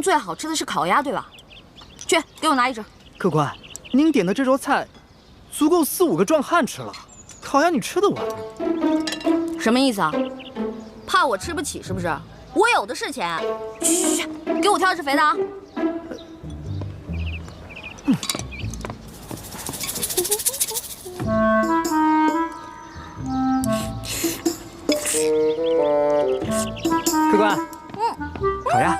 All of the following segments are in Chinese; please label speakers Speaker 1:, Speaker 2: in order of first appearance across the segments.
Speaker 1: 城最好吃的是烤鸭，对吧？去，给我拿一只。
Speaker 2: 客官，您点的这桌菜，足够4、5个壮汉吃了。烤鸭你吃得完？
Speaker 1: 什么意思啊？怕我吃不起是不是？我有的是钱。去，给我挑只肥的啊！
Speaker 2: 客官，烤鸭。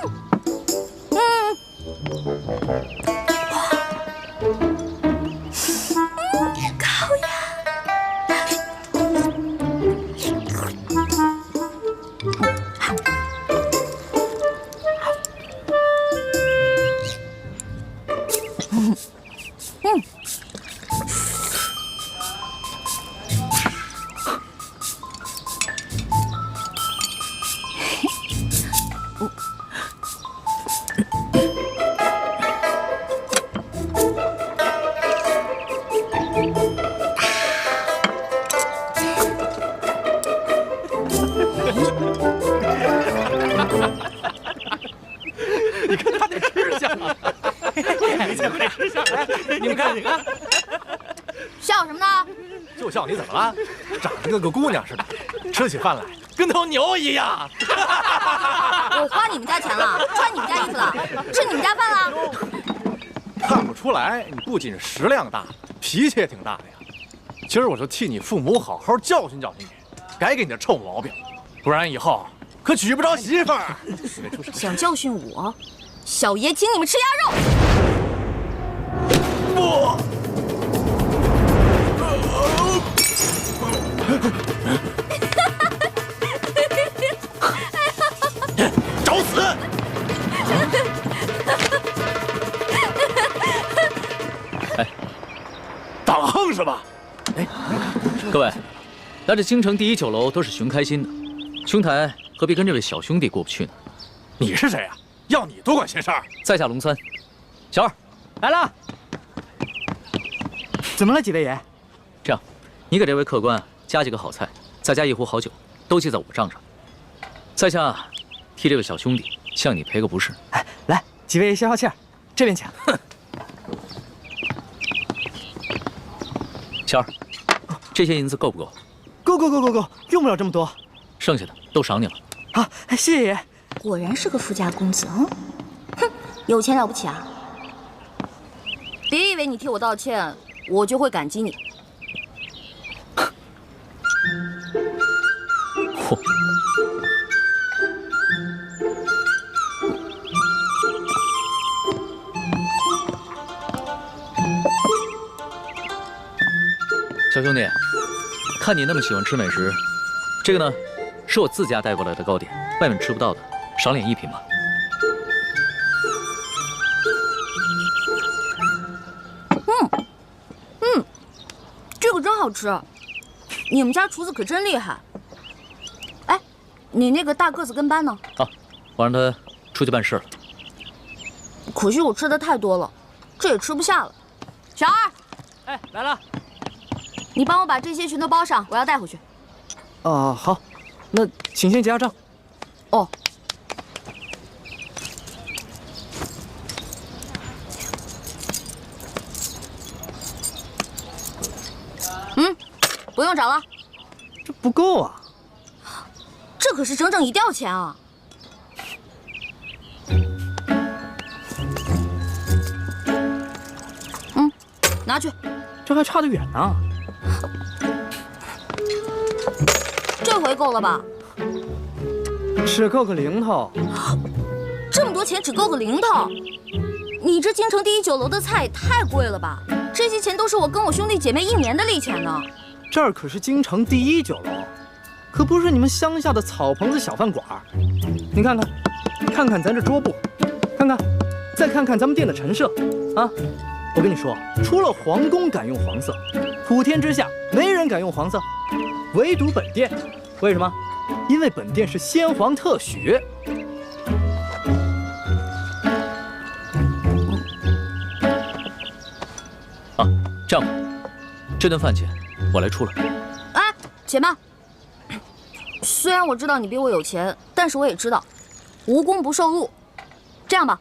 Speaker 1: 烤鸭。
Speaker 3: 你看他这吃相啊！你这吃相，你们看，你看，
Speaker 1: 笑什么呢？
Speaker 3: 就笑你怎么了？长得跟个姑娘似的，吃起饭来跟头牛一样。
Speaker 1: 我花你们家钱了，穿你们家衣服了，吃你们家饭了。
Speaker 3: 看不出来，你不仅食量大，脾气也挺大的呀。今儿我就替你父母好好教训教训你，改给你的臭毛病，不然以后可娶不着媳妇儿。
Speaker 1: 想教训我，小爷请你们吃鸭肉。
Speaker 3: 不。找死！
Speaker 4: 哎，
Speaker 3: 当横是吧？
Speaker 4: 哎，各位，来这京城第一酒楼都是寻开心的，兄台何必跟这位小兄弟过不去呢？
Speaker 3: 你是谁呀？要你多管闲事儿？
Speaker 4: 在下龙三，小二
Speaker 2: 来了。怎么了，几位爷？
Speaker 4: 这样，你给这位客官加几个好菜，再加1壶好酒，都记在我账上。在下替这位小兄弟向你赔个不是。
Speaker 2: 哎，来，几位爷消消气儿，这边请。
Speaker 4: 哼。小二，这些银子够不够？
Speaker 2: 够，用不了这么多。
Speaker 4: 剩下的都赏你了。
Speaker 2: 好，谢谢爷。
Speaker 1: 果然是个富家公子，哼，有钱了不起啊！别以为你替我道歉，我就会感激你。
Speaker 4: 嚯！小兄弟，看你那么喜欢吃美食，这个呢，是我自家带过来的糕点，外面吃不到的，赏脸一品吧。
Speaker 1: 这个真好吃，你们家厨子可真厉害。哎，你那个大个子跟班呢？
Speaker 4: 啊，我让他出去办事了。
Speaker 1: 可惜我吃的太多了，这也吃不下了。小二，
Speaker 2: 哎，来了。
Speaker 1: 你帮我把这些全都包上，我要带回去。
Speaker 2: 好，那请先结下账。
Speaker 1: 哦。不用找了，
Speaker 2: 这不够啊！
Speaker 1: 这可是整整1吊钱啊！拿去。
Speaker 2: 这还差得远呢。
Speaker 1: 这回够了吧？
Speaker 2: 只够个零头。
Speaker 1: 这么多钱只够个零头？你这京城第一酒楼的菜也太贵了吧？这些钱都是我跟我兄弟姐妹1年的利钱呢。
Speaker 2: 这儿可是京城第一酒楼，可不是你们乡下的草棚子小饭馆。你看看咱这桌布，再看看咱们店的陈设啊！我跟你说，除了皇宫敢用黄色，普天之下没人敢用黄色，唯独本店。为什么？因为本店是先皇特许。
Speaker 4: 啊，这样吧，这顿饭钱我来出了。
Speaker 1: 哎，且慢。虽然我知道你比我有钱，但是我也知道，无功不受禄。这样吧，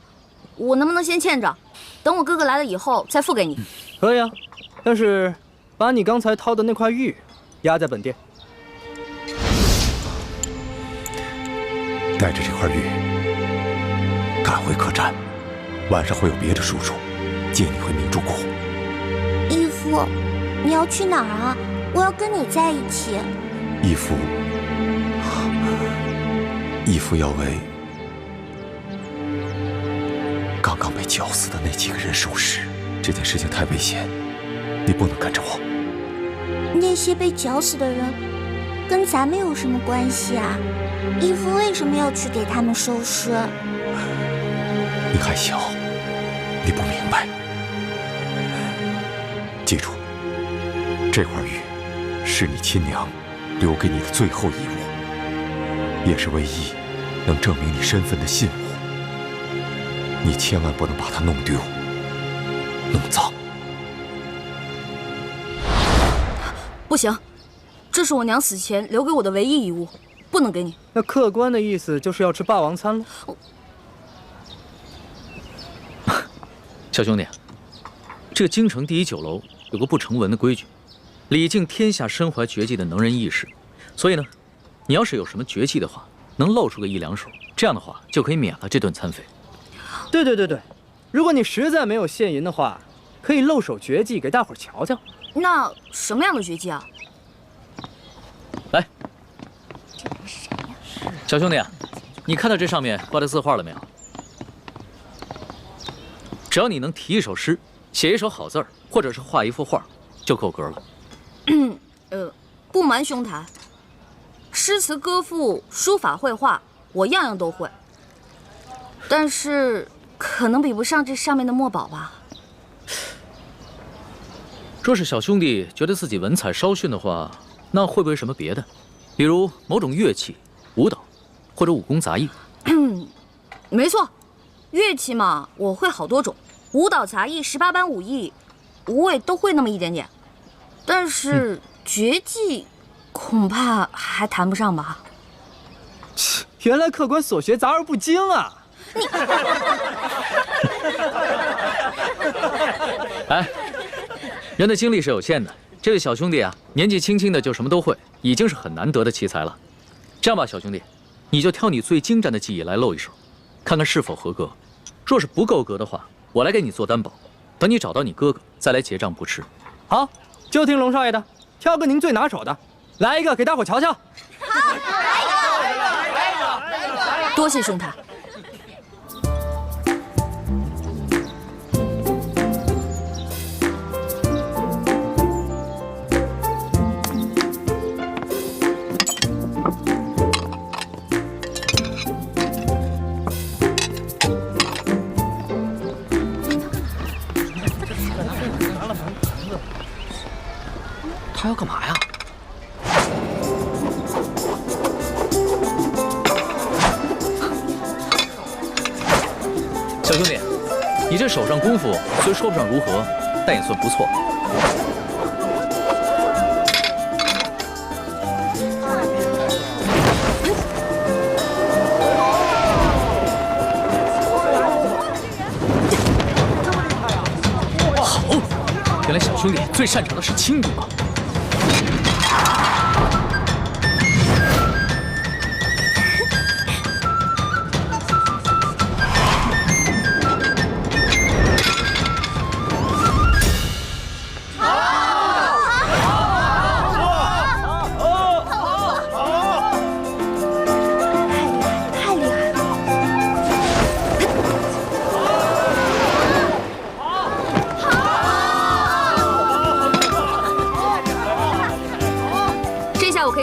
Speaker 1: 我能不能先欠着，等我哥哥来了以后再付给你？
Speaker 2: 可以啊，但是把你刚才掏的那块玉压在本店。
Speaker 5: 带着这块玉赶回客栈，晚上会有别的叔叔接你回明珠谷。
Speaker 6: 义父，你要去哪儿啊？我要跟你在一起。义父要为刚刚被绞死的那几个人收尸。这件事情太危险，你不能跟着我。那些被绞死的人跟咱们有什么关系啊？义父为什么要去给他们收尸？
Speaker 5: 你还小，你不明白。记住，这块玉是你亲娘留给你的最后遗物，也是唯一能证明你身份的信物。你千万不能把它弄丢、弄脏。
Speaker 1: 不行，这是我娘死前留给我的唯一遗物，不能给你。
Speaker 2: 那客官的意思就是要吃霸王餐了。
Speaker 4: 小兄弟，这个京城第一酒楼有个不成文的规矩，礼敬天下身怀绝技的能人异士。所以呢，你要是有什么绝技的话，能露出个一两手，这样的话就可以免了这顿餐费。
Speaker 2: 对，如果你实在没有现银的话，可以露手绝技给大伙儿瞧瞧。
Speaker 1: 那什么样的绝技啊？
Speaker 4: 来，小兄弟啊，你看到这上面挂的字画了没有？只要你能题一首诗，写一首好字儿，或者是画一幅画，就够格了。
Speaker 1: 不瞒兄台，诗词歌赋、书法绘画，我样样都会，但是可能比不上这上面的墨宝吧。
Speaker 4: 若是小兄弟觉得自己文采稍逊的话，那会不会什么别的，比如某种乐器、舞蹈，或者武功杂艺？
Speaker 1: 没错，乐器嘛，我会好多种，舞蹈、杂艺、18般武艺，我也都会那么一点点。但是绝技，恐怕还谈不上吧。
Speaker 2: 原来客官所学杂而不精啊！
Speaker 4: 哎，人的精力是有限的，这位小兄弟啊，年纪轻轻的就什么都会，已经是很难得的奇才了。这样吧，小兄弟，你就挑你最精湛的技艺来露一手，看看是否合格。若是不够格的话，我来给你做担保，等你找到你哥哥再来结账不迟。
Speaker 2: 好，就听龙少爷的，挑个您最拿手的，来一个给大伙瞧瞧。
Speaker 6: 好，来一个。
Speaker 1: 多谢兄台。
Speaker 2: 他要干嘛呀？
Speaker 4: 小兄弟，你这手上功夫虽说不上如何，但也算不错。好，原来小兄弟最擅长的是轻功啊！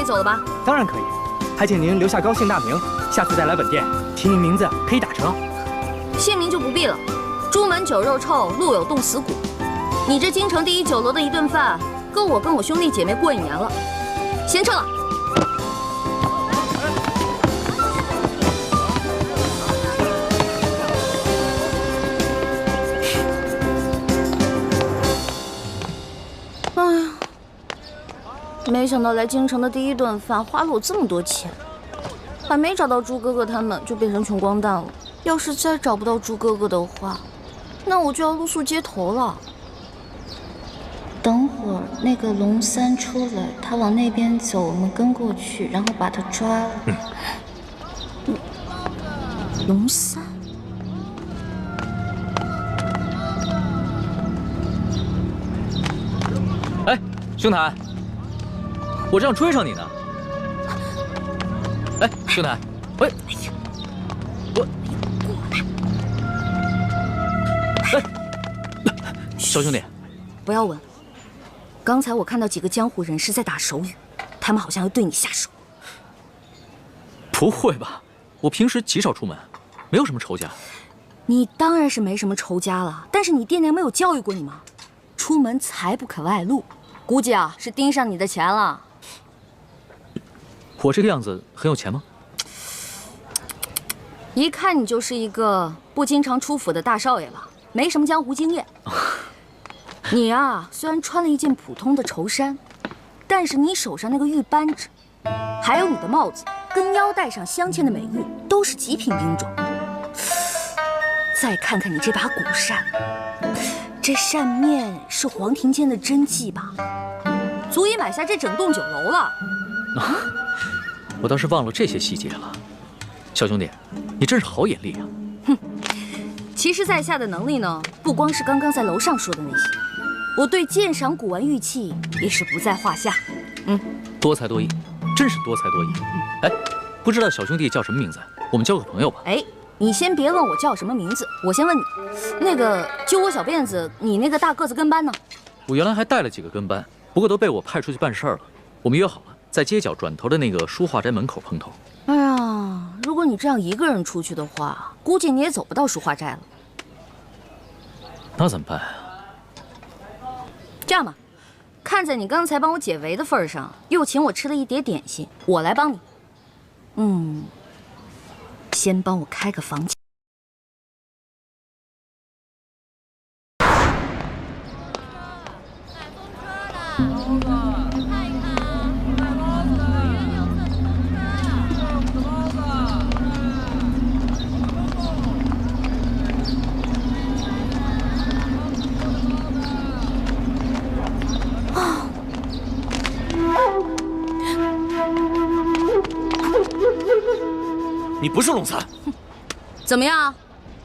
Speaker 1: 走了吧？
Speaker 2: 当然可以，还请您留下高姓大名，下次再来本店提您名字可以打折。
Speaker 1: 姓名就不必了，朱门酒肉臭，路有冻死骨。你这京城第一酒楼的一顿饭，够我跟我兄弟姐妹过1年了。先撤了。哎呀，没想到来京城的第一顿饭花了我这么多钱，还没找到朱哥哥他们就变成穷光蛋了，要是再找不到猪哥哥的话，那我就要露宿街头了。
Speaker 7: 等会儿那个龙三出来，他往那边走，我们跟过去，然后把他抓了。
Speaker 1: 龙三。
Speaker 4: 哎，兄台，我正要追上你呢。哎，兄台，喂，小兄弟，
Speaker 1: 不要问。刚才我看到几个江湖人士在打手语，他们好像要对你下手。
Speaker 4: 不会吧？我平时极少出门，没有什么仇家。
Speaker 1: 你当然是没什么仇家了，但是你爹娘没有教育过你吗？出门财不可外露，估计啊是盯上你的钱了。
Speaker 4: 我这个样子很有钱吗？
Speaker 1: 一看你就是一个不经常出府的大少爷吧，没什么江湖经验。你啊，虽然穿了一件普通的绸衫，但是你手上那个玉扳指，还有你的帽子跟腰带上镶嵌的美玉，都是极品兵种。再看看你这把古扇，这扇面是黄庭坚的真迹吧？足以买下这整栋酒楼了。
Speaker 4: 我倒是忘了这些细节了。小兄弟，你真是好眼力啊！
Speaker 1: 哼，其实在下的能力呢，不光是刚刚在楼上说的那些，我对鉴赏古玩玉器也是不在话下。
Speaker 4: 多才多艺，真是多才多艺。哎，不知道小兄弟叫什么名字？我们交个朋友吧。
Speaker 1: 哎，你先别问我叫什么名字，我先问你，那个揪我小辫子，你那个大个子跟班呢？
Speaker 4: 我原来还带了几个跟班，不过都被我派出去办事儿了。我们约好了，在街角转头的那个书画斋门口碰头。
Speaker 1: 哎呀，如果你这样一个人出去的话，估计你也走不到书画斋了。
Speaker 4: 那怎么办啊？
Speaker 1: 这样吧，看在你刚才帮我解围的份上，又请我吃了一碟点心，我来帮你。先帮我开个房间。
Speaker 8: 你不是龙三，
Speaker 1: 怎么样，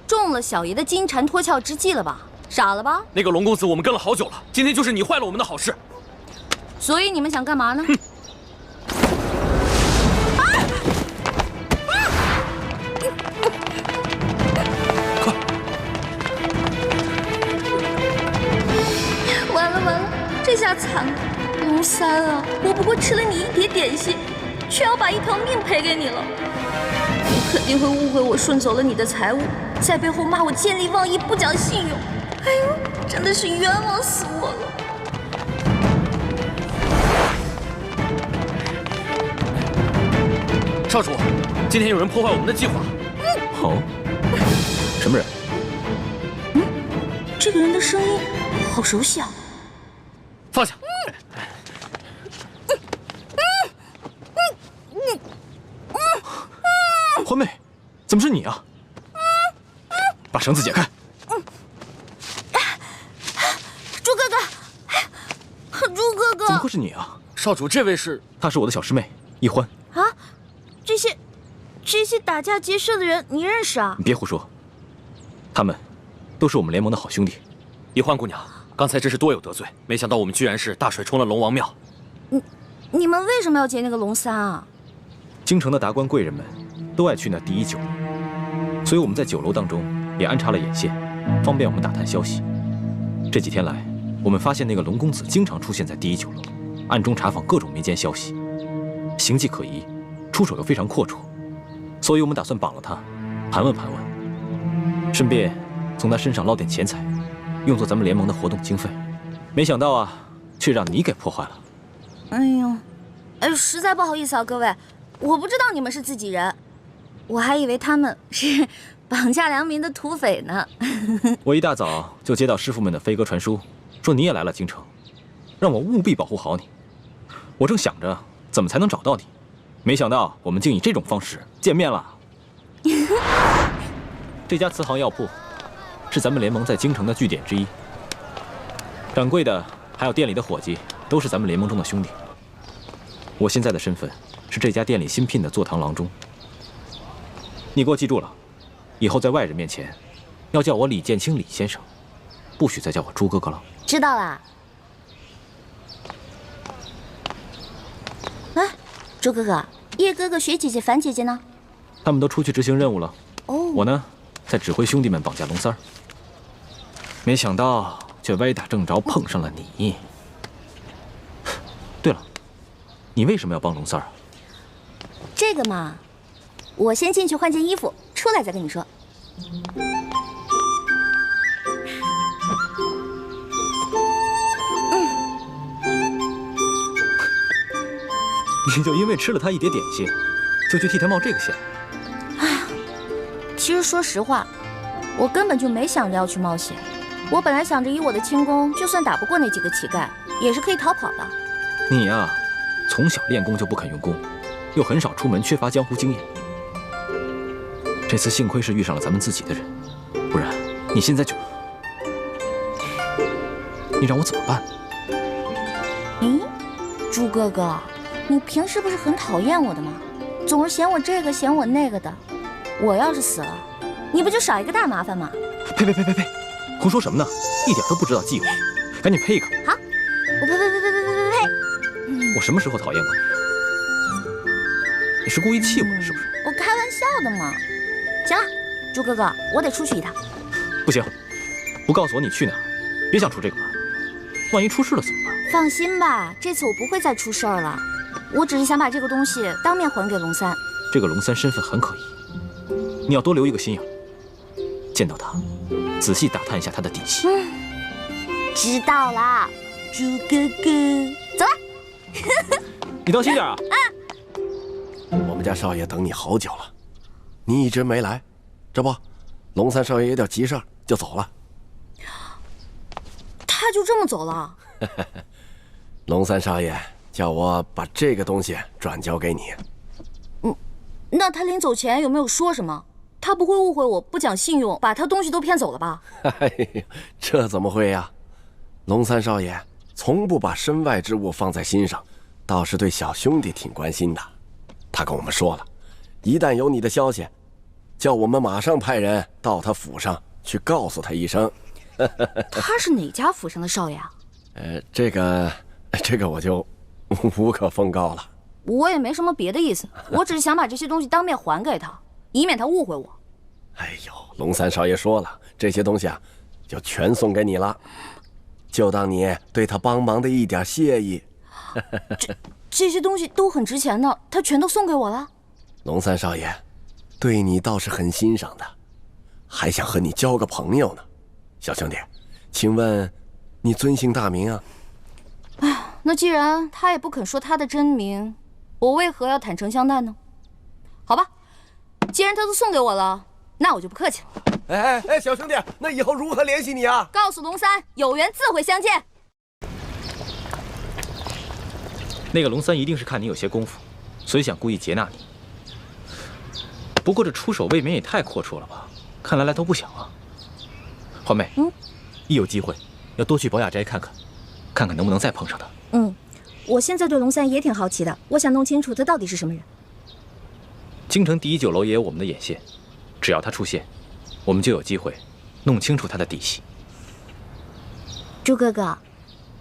Speaker 1: 中了小爷的金蝉脱壳之计了吧？傻了吧？
Speaker 8: 那个龙公子我们跟了好久了，今天就是你坏了我们的好事。
Speaker 1: 所以你们想干嘛呢？
Speaker 8: 快！
Speaker 1: 完了完了，这下惨了，龙三啊，我不过吃了你一碟点心，却要把一条命赔给你了。你肯定会误会我顺走了你的财物，在背后骂我见利忘义、不讲信用。哎呦，真的是冤枉死我了！
Speaker 8: 少主，今天有人破坏我们的计划。
Speaker 5: 哦，什么人？
Speaker 1: 这个人的声音好熟悉啊！
Speaker 8: 放下！
Speaker 5: 欢妹，怎么是你啊？把绳子解开！
Speaker 1: 猪哥哥，猪哥哥，
Speaker 5: 怎么会是你啊？
Speaker 8: 少主，这位是？
Speaker 5: 她是我的小师妹一欢。
Speaker 1: 啊，这些打架劫舍的人，你认识啊？
Speaker 5: 你别胡说，他们都是我们联盟的好兄弟。
Speaker 8: 一欢姑娘，刚才真是多有得罪，没想到我们居然是大水冲了龙王庙。
Speaker 1: 你们为什么要劫那个龙三啊？
Speaker 5: 京城的达官贵人们都爱去那第一酒楼，所以我们在酒楼当中也安插了眼线，方便我们打探消息。这几天来，我们发现那个龙公子经常出现在第一酒楼，暗中查访各种民间消息，行迹可疑，出手又非常阔绰，所以我们打算绑了他，盘问盘问，顺便从他身上捞点钱财，用作咱们联盟的活动经费。没想到啊，却让你给破坏了。
Speaker 1: 哎呦，实在不好意思啊，各位，我不知道你们是自己人，我还以为他们是绑架良民的土匪呢。
Speaker 5: 我一大早就接到师傅们的飞鸽传书，说你也来了京城，让我务必保护好你。我正想着怎么才能找到你，没想到我们竟以这种方式见面了。
Speaker 9: 这家慈航药铺是咱们联盟在京城的据点之一，掌柜的还有店里的伙计都是咱们联盟中的兄弟。我现在的身份是这家店里新聘的坐堂郎中。你给我记住了，以后在外人面前要叫我李建清李先生，不许再叫我朱哥哥了。
Speaker 1: 知道啦。哎，朱哥哥，叶哥哥、雪姐姐、樊姐姐呢？
Speaker 9: 他们都出去执行任务了。
Speaker 1: 哦，
Speaker 9: 我呢，在指挥兄弟们绑架龙三儿。没想到却歪打正着碰上了你。对了，你为什么要帮龙三儿啊？
Speaker 1: 这个嘛，我先进去换件衣服，出来再跟你说。
Speaker 9: 你就因为吃了他一碟点心，就去替他冒这个险？
Speaker 1: 哎呀，其实说实话，我根本就没想着要去冒险。我本来想着以我的轻功，就算打不过那几个乞丐，也是可以逃跑的。
Speaker 9: 你呀，从小练功就不肯用功，又很少出门，缺乏江湖经验。这次幸亏是遇上了咱们自己的人，不然你现在就……你让我怎么办？
Speaker 1: 咦，朱哥哥，你平时不是很讨厌我的吗？总是嫌我这个嫌我那个的。我要是死了，你不就少一个大麻烦吗？
Speaker 9: 呸！胡说什么呢？一点都不知道忌讳，赶紧呸一个！
Speaker 1: 好，我呸！
Speaker 9: 我什么时候讨厌过你啊？你是故意气我的是不是？
Speaker 1: 我开玩笑的嘛。行了，朱哥哥，我得出去一趟。
Speaker 9: 不行，不告诉我你去哪儿，别想出这个门。万一出事了怎么办？
Speaker 1: 放心吧，这次我不会再出事儿了。我只是想把这个东西当面还给龙三。
Speaker 9: 这个龙三身份很可疑，你要多留一个心眼，见到他，仔细打探一下他的底细。
Speaker 1: 知道啦，朱哥哥，走了。
Speaker 9: 你当心点啊！
Speaker 10: 我们家少爷等你好久了，你一直没来，这不，龙三少爷有点急事儿就走了。
Speaker 1: 他就这么走了？
Speaker 10: 龙三少爷叫我把这个东西转交给你。
Speaker 1: 那他临走前有没有说什么？他不会误会我不讲信用，把他东西都骗走了吧？
Speaker 10: 哎呀，这怎么会呀？龙三少爷从不把身外之物放在心上，倒是对小兄弟挺关心的。他跟我们说了，一旦有你的消息，叫我们马上派人到他府上去告诉他一声。
Speaker 1: 他是哪家府上的少爷啊？
Speaker 10: 这个我就无可奉告了。
Speaker 1: 我也没什么别的意思，我只是想把这些东西当面还给他，以免他误会我。
Speaker 10: 哎呦，龙三少爷说了，这些东西啊，就全送给你了，就当你对他帮忙的一点谢意。
Speaker 1: 这些东西都很值钱的，他全都送给我了。
Speaker 10: 龙三少爷对你倒是很欣赏的，还想和你交个朋友呢。小兄弟，请问你尊姓大名啊？
Speaker 1: 哎，那既然他也不肯说他的真名，我为何要坦诚相待呢？好吧，既然他都送给我了，那我就不客气了。
Speaker 10: 哎，小兄弟，那以后如何联系你啊？
Speaker 1: 告诉龙三，有缘自会相见。
Speaker 9: 那个龙三一定是看你有些功夫，所以想故意劫纳你。不过这出手未免也太阔绰了吧？看来来头不小啊。环妹，一有机会要多去宝雅斋看看，看看能不能再碰上他。
Speaker 1: 我现在对龙三也挺好奇的，我想弄清楚他到底是什么人。
Speaker 9: 京城第一酒楼也有我们的眼线，只要他出现，我们就有机会弄清楚他的底细。
Speaker 1: 朱哥哥，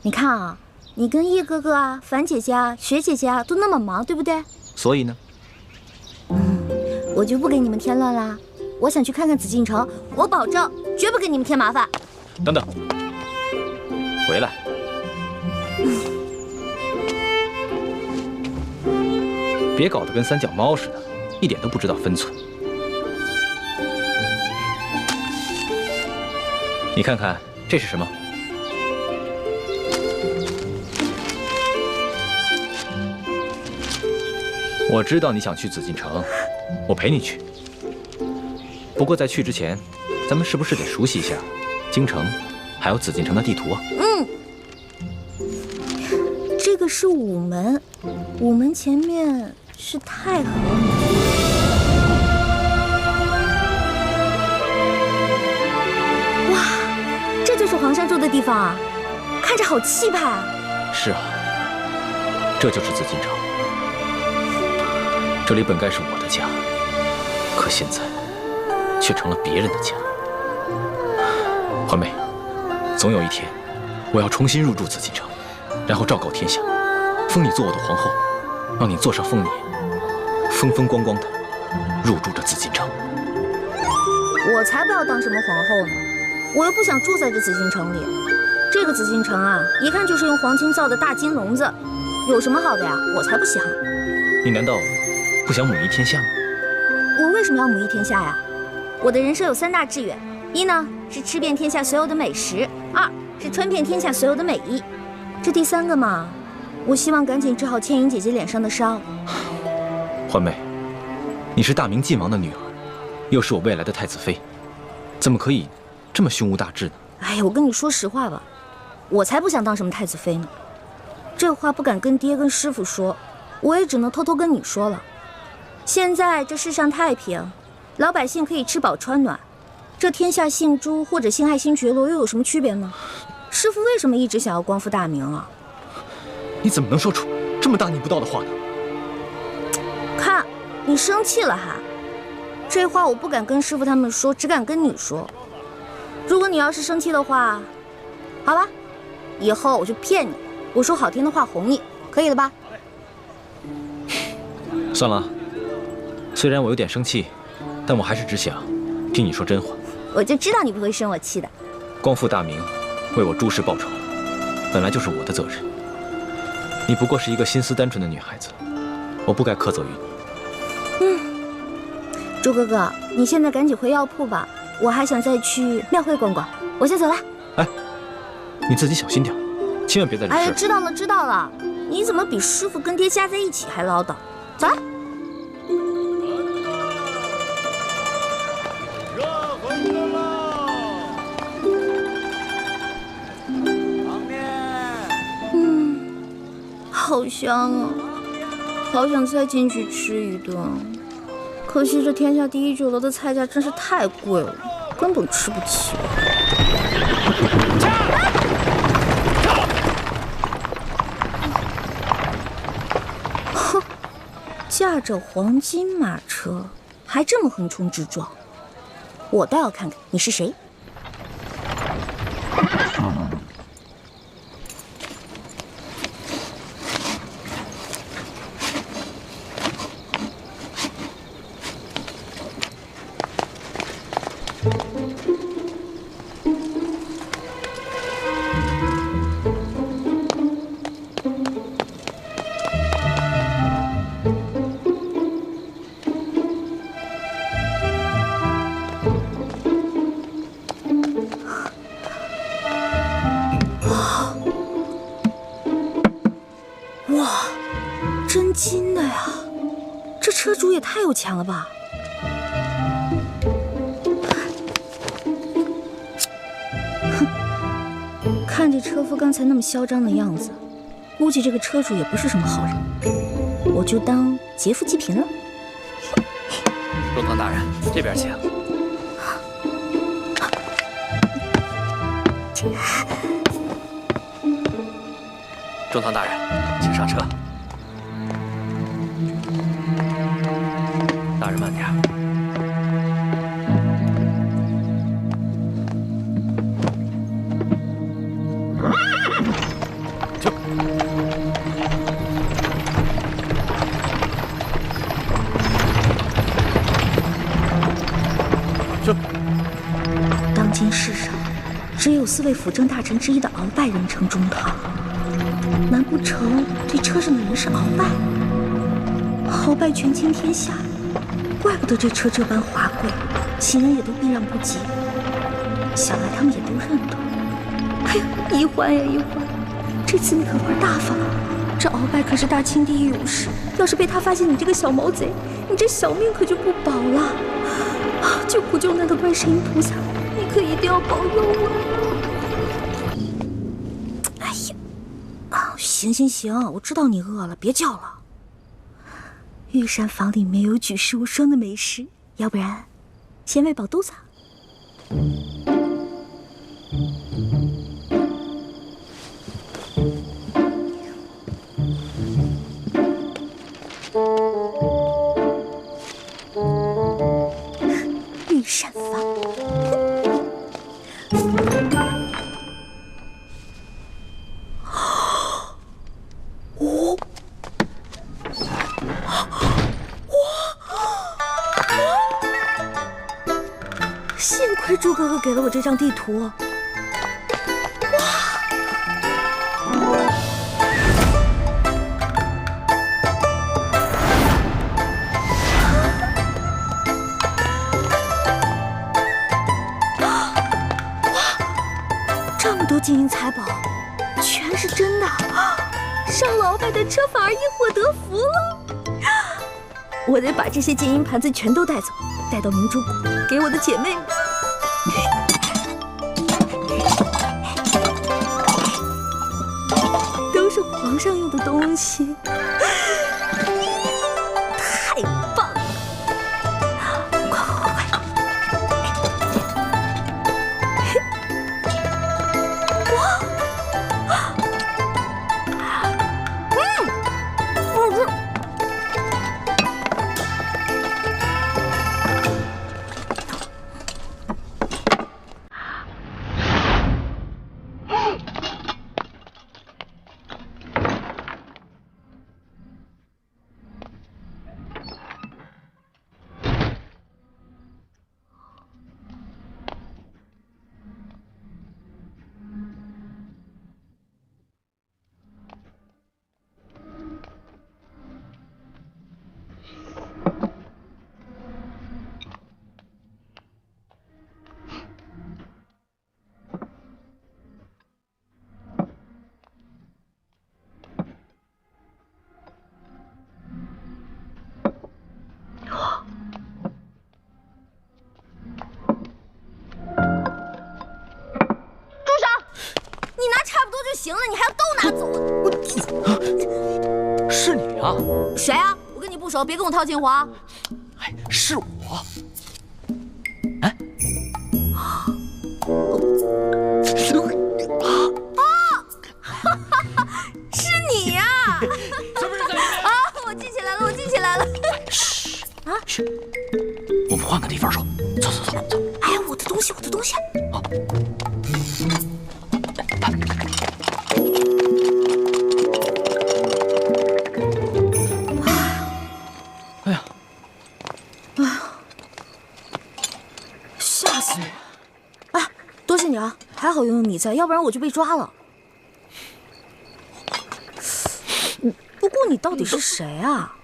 Speaker 1: 你看啊，你跟叶哥哥啊、樊姐姐啊、雪姐姐啊都那么忙，对不对？
Speaker 9: 所以呢，
Speaker 1: 我就不给你们添乱啦。我想去看看紫禁城，我保证绝不给你们添麻烦。
Speaker 9: 等等，回来。别搞得跟三脚猫似的，一点都不知道分寸。你看看这是什么？我知道你想去紫禁城，我陪你去。不过在去之前，咱们是不是得熟悉一下京城还有紫禁城的地图啊？这个是午门，午门前面是太和门。
Speaker 1: 地方啊？看着好气派啊！
Speaker 9: 是啊，这就是紫禁城。这里本该是我的家，可现在却成了别人的家。环妹，总有一天，我要重新入住紫禁城，然后昭告天下，封你做我的皇后，让你坐上凤辇，风风光光的入住这紫禁城。
Speaker 1: 我才不要当什么皇后呢！我又不想住在这紫禁城里。这个紫禁城啊，一看就是用黄金造的大金笼子，有什么好的呀？我才不稀罕。
Speaker 9: 你难道不想母仪天下吗？
Speaker 1: 我为什么要母仪天下呀？我的人生有3大志愿：一呢是吃遍天下所有的美食；2是穿遍天下所有的美衣。这第3个嘛，我希望赶紧治好倩影姐姐脸上的伤。
Speaker 9: 环妹，你是大明晋王的女儿，又是我未来的太子妃，怎么可以这么胸无大志呢？
Speaker 1: 哎呀，我跟你说实话吧，我才不想当什么太子妃呢。这话不敢跟爹跟师傅说，我也只能偷偷跟你说了。现在这世上太平，老百姓可以吃饱穿暖，这天下姓朱或者姓爱新觉罗又有什么区别呢？师傅为什么一直想要光复大明啊？
Speaker 9: 你怎么能说出这么大逆不道的话呢？
Speaker 1: 看，你生气了还？这话我不敢跟师傅他们说，只敢跟你说。如果你要是生气的话，好吧，以后我就骗你，我说好听的话哄你，可以了吧？
Speaker 9: 算了，虽然我有点生气，但我还是只想听你说真话。
Speaker 1: 我就知道你不会生我气的。
Speaker 9: 光复大明，为我朱氏报仇，本来就是我的责任。你不过是一个心思单纯的女孩子，我不该苛责于你。
Speaker 1: 朱哥哥，你现在赶紧回药铺吧，我还想再去庙会逛逛，我先走了。
Speaker 9: 哎，你自己小心点，千万别再惹事。
Speaker 1: 哎呀，知道了知道了，你怎么比师傅跟爹加在一起还唠叨？走了。好香啊，好想再进去吃一顿。可惜这天下第一酒楼的菜价真是太贵了，根本吃不起。哼，驾着黄金马车，还这么横冲直撞，我倒要看看你是谁。哇，真金的呀！这车主也太有钱了吧！哼，看这车夫刚才那么嚣张的样子，估计这个车主也不是什么好人，我就当劫富济贫了。
Speaker 8: 中堂大人，这边请。中堂大人，请上车。大人慢点。
Speaker 3: 这
Speaker 1: 当今世上，只有4位辅政大臣之一的鳌拜人称中堂。难不成这车上的人是鳌拜？鳌拜权倾天下，怪不得这车这般华贵，行人也都避让不及。想来他们也都认得。哎呀，一环呀一环，这次你可玩大发了。这鳌拜可是大清第一勇士，要是被他发现你这个小毛贼，你这小命可就不保了。救苦救难的观世音菩萨，你可一定要保佑我！哎呀，行行行，我知道你饿了，别叫了。御膳房里面有举世无双的美食，要不然先喂饱肚子。御膳房。幸亏猪哥哥给了我这张地图。这么多金银财宝，全是真的！上老板的车反而因祸得福了。我得把这些金银盘子全都带走，带到明珠谷给我的姐妹们。都是皇上用的东西，太棒了！快！行了，你还要都拿走？
Speaker 4: 是你啊？
Speaker 1: 谁啊？我跟你不熟，别跟我套近乎啊！
Speaker 4: 哎，是我。哎，
Speaker 1: 是你呀！
Speaker 4: 是不是在里面？
Speaker 1: 啊，我记起来了，我记起来了。
Speaker 4: 嘘啊，嘘，我们换个地方说。走。
Speaker 1: 哎，我的东西，我的东西。
Speaker 4: 啊。
Speaker 1: 吓死我！哎，多谢你啊，还好有你在，要不然我就被抓了。不过你到底是谁啊？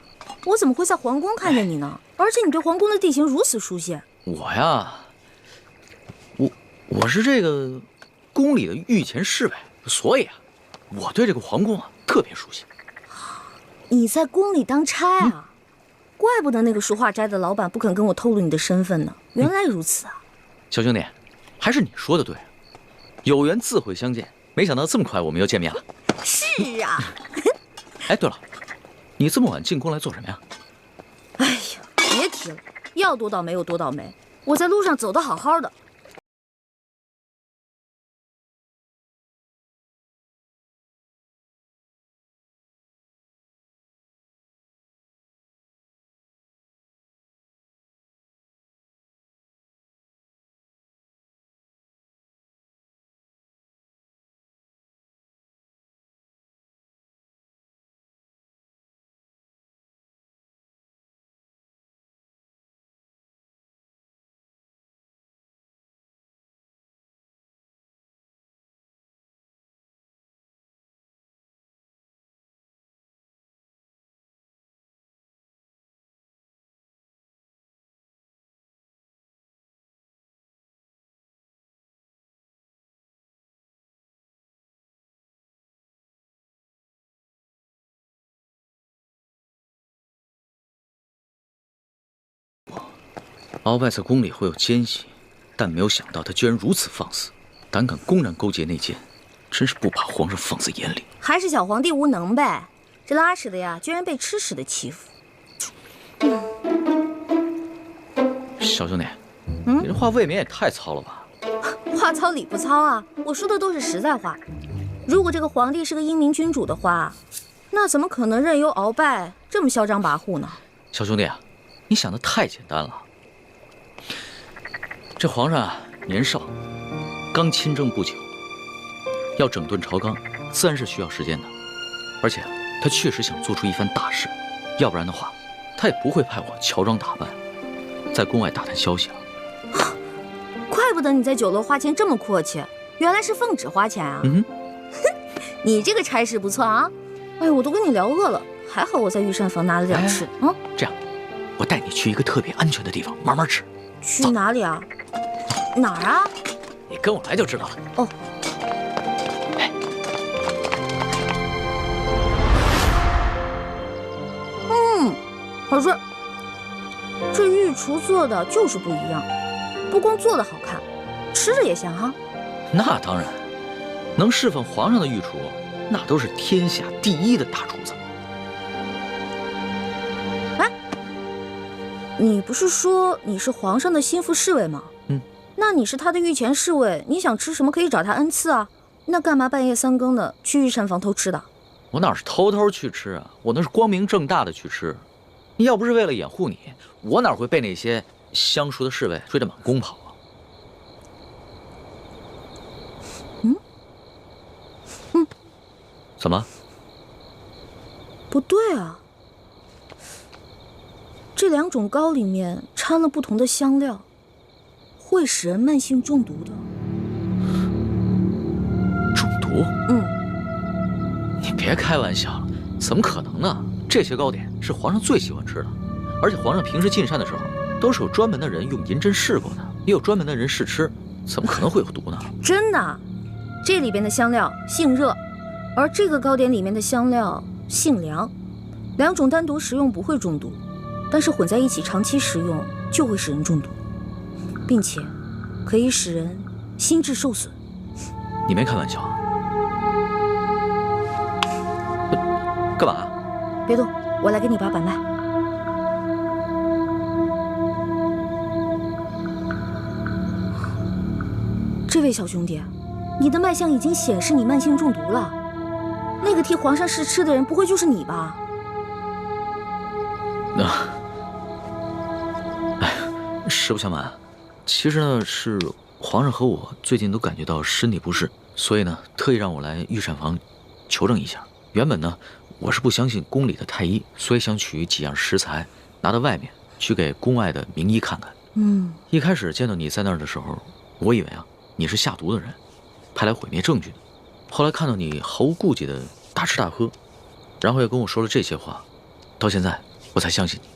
Speaker 1: 我怎么会在皇宫看见你呢？而且你对皇宫的地形如此熟悉。
Speaker 4: 我呀，我是这个宫里的御前侍卫，所以啊，我对这个皇宫啊特别熟悉。
Speaker 1: 你在宫里当差啊？怪不得那个书画斋的老板不肯跟我透露你的身份呢。原来如此啊！
Speaker 4: 小兄弟，还是你说的对，有缘自会相见。没想到这么快我们又见面了。
Speaker 1: 是啊。
Speaker 4: 哎，对了，你这么晚进宫来做什么呀？
Speaker 1: 哎呀，别提了，要多倒霉有多倒霉。我在路上走得好好的。
Speaker 4: 鳌拜在宫里会有奸细，但没有想到他居然如此放肆，胆敢公然勾结内奸，真是不把皇上放在眼里。
Speaker 1: 还是小皇帝无能呗，这拉屎的呀，居然被吃屎的欺负。
Speaker 4: 小兄弟，你这话未免也太糙了吧？
Speaker 1: 话糙理不糙啊，我说的都是实在话。如果这个皇帝是个英明君主的话，那怎么可能任由鳌拜这么嚣张跋扈呢？
Speaker 4: 小兄弟啊，你想的太简单了。这皇上啊年少，刚亲政不久，要整顿朝纲，自然是需要时间的。而且他确实想做出一番大事，要不然的话，他也不会派我乔装打扮，在宫外打探消息了。
Speaker 1: 怪不得你在酒楼花钱这么阔气，原来是奉旨花钱啊！你这个差事不错啊！哎呦，我都跟你聊饿了，还好我在御膳房拿了点吃。
Speaker 4: 这样，我带你去一个特别安全的地方慢慢吃。
Speaker 1: 去哪里啊？哪儿啊？
Speaker 4: 你跟我来就知道了。
Speaker 1: 哦。可是这御厨做的就是不一样，不光做的好看，吃着也香哈。
Speaker 4: 那当然，能侍奉皇上的御厨，那都是天下第一的大厨子。
Speaker 1: 哎，你不是说你是皇上的心腹侍卫吗？那你是他的御前侍卫，你想吃什么可以找他恩赐啊。那干嘛半夜3更的去御膳房偷吃的？
Speaker 4: 我哪是偷偷去吃啊，我那是光明正大的去吃。你要不是为了掩护你，我哪会被那些相熟的侍卫追着满宫跑啊？怎么？
Speaker 1: 不对啊，这2种糕里面掺了不同的香料，会使人慢性中毒的。
Speaker 4: 中毒？你别开玩笑了，怎么可能呢？这些糕点是皇上最喜欢吃的，而且皇上平时进膳的时候，都是有专门的人用银针试过的，也有专门的人试吃，怎么可能会有毒呢？
Speaker 1: 真的，这里边的香料性热，而这个糕点里面的香料性凉，2种单独食用不会中毒，但是混在一起长期食用就会使人中毒，并且可以使人心智受损。
Speaker 4: 你没开玩笑啊？干嘛？
Speaker 1: 别动，我来给你把把脉。这位小兄弟，你的脉象已经显示你慢性中毒了。那个替皇上试吃的人，不会就是你吧？
Speaker 4: 实不相瞒，其实呢是皇上和我最近都感觉到身体不适，所以呢特意让我来御膳房求证一下。原本呢我是不相信宫里的太医，所以想取几样食材拿到外面去给宫外的名医看看。一开始见到你在那儿的时候，我以为啊你是下毒的人，派来毁灭证据的。后来看到你毫无顾忌的大吃大喝，然后又跟我说了这些话，到现在我才相信你。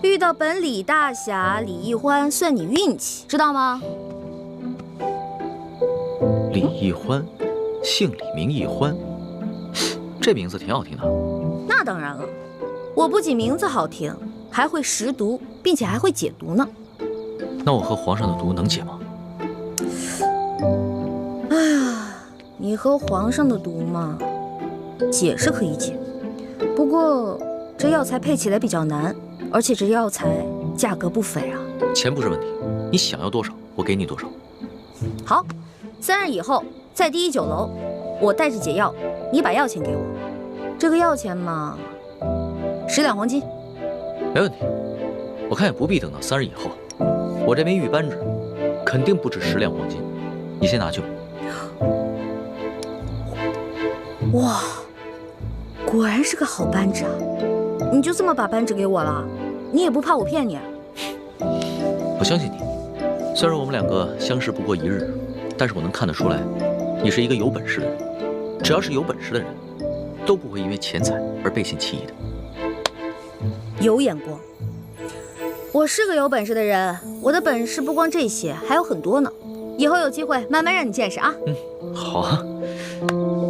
Speaker 1: 遇到本李大侠李易欢算你运气，知道吗？
Speaker 4: 李易欢，姓李名易欢，这名字挺好听的。
Speaker 1: 那当然了，我不仅名字好听，还会识毒，并且还会解毒呢。
Speaker 4: 那我和皇上的毒能解吗？
Speaker 1: 哎呀，你和皇上的毒嘛，解是可以解，不过这药材配起来比较难，而且这药材价格不菲啊。
Speaker 4: 钱不是问题，你想要多少，我给你多少。
Speaker 1: 好，3日以后在第1酒楼，我带着解药，你把药钱给我。这个药钱嘛，10两黄金。
Speaker 4: 没问题，我看也不必等到3日以后，我这枚玉扳指肯定不止10两黄金，你先拿去吧。
Speaker 1: 哇，果然是个好扳指啊！你就这么把扳指给我了？你也不怕我骗你？
Speaker 4: 我相信你，虽然我们2个相识不过1日，但是我能看得出来，你是一个有本事的人。只要是有本事的人，都不会因为钱财而背信弃义的。
Speaker 1: 有眼光，我是个有本事的人，我的本事不光这些，还有很多呢。以后有机会慢慢让你见识啊。
Speaker 4: 好啊。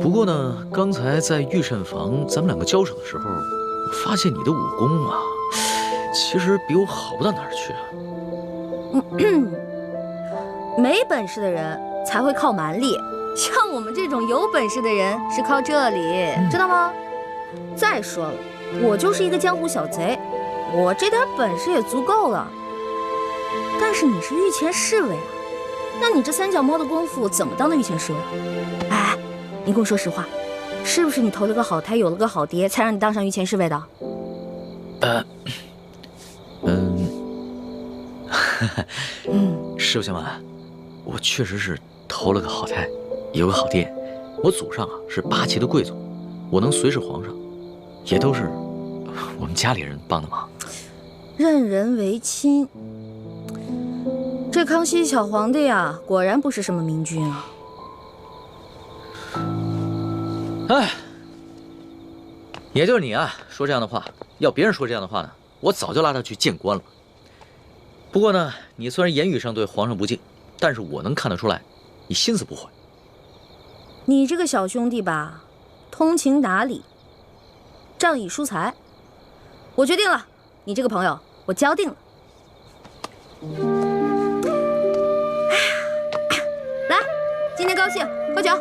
Speaker 4: 不过呢，刚才在御膳房咱们2个交手的时候，我发现你的武功啊，其实比我好不到哪儿去啊。
Speaker 1: 没本事的人才会靠蛮力，像我们这种有本事的人是靠这里，知道吗？再说了，我就是一个江湖小贼，我这点本事也足够了。但是你是御前侍卫啊，那你这三脚猫的功夫怎么当的御前侍卫？哎，你跟我说实话，是不是你投了个好胎，有了个好爹，才让你当上御前侍卫的？
Speaker 4: 实不相瞒，我确实是投了个好胎，有个好爹。我祖上啊是8旗的贵族，我能随侍皇上，也都是我们家里人帮的忙。
Speaker 1: 任人唯亲，这康熙小皇帝啊，果然不是什么明君啊。
Speaker 4: 哎，也就是你啊，说这样的话，要别人说这样的话呢，我早就拉他去见官了。不过呢，你虽然言语上对皇上不敬，但是我能看得出来，你心思不坏。
Speaker 1: 你这个小兄弟吧，通情达理，仗义疏财。我决定了，你这个朋友我交定了。来，今天高兴，喝酒。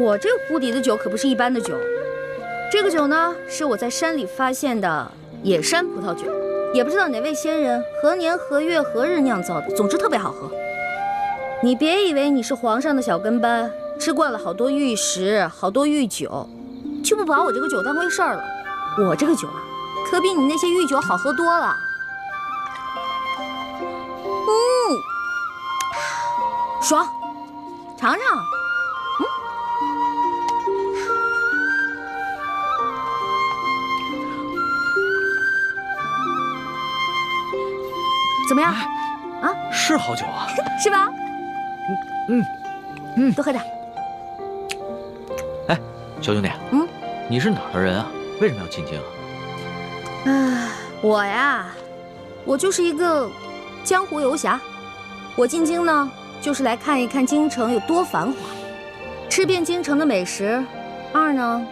Speaker 1: 我这壶底的酒可不是一般的酒，这个酒呢是我在山里发现的野山葡萄酒，也不知道哪位仙人何年何月何日酿造的，总之特别好喝。你别以为你是皇上的小跟班，吃惯了好多御食，好多御酒，就不把我这个酒当回事儿了。我这个酒啊，可比你那些御酒好喝多了。爽，尝尝。怎么样？啊，
Speaker 4: 是好酒啊，
Speaker 1: 是吧？多喝点。
Speaker 4: 哎，小兄弟，你是哪儿的人啊？为什么要进京啊？
Speaker 1: 我呀，我就是一个江湖游侠。我进京呢，就是来看一看京城有多繁华，吃遍京城的美食。二呢，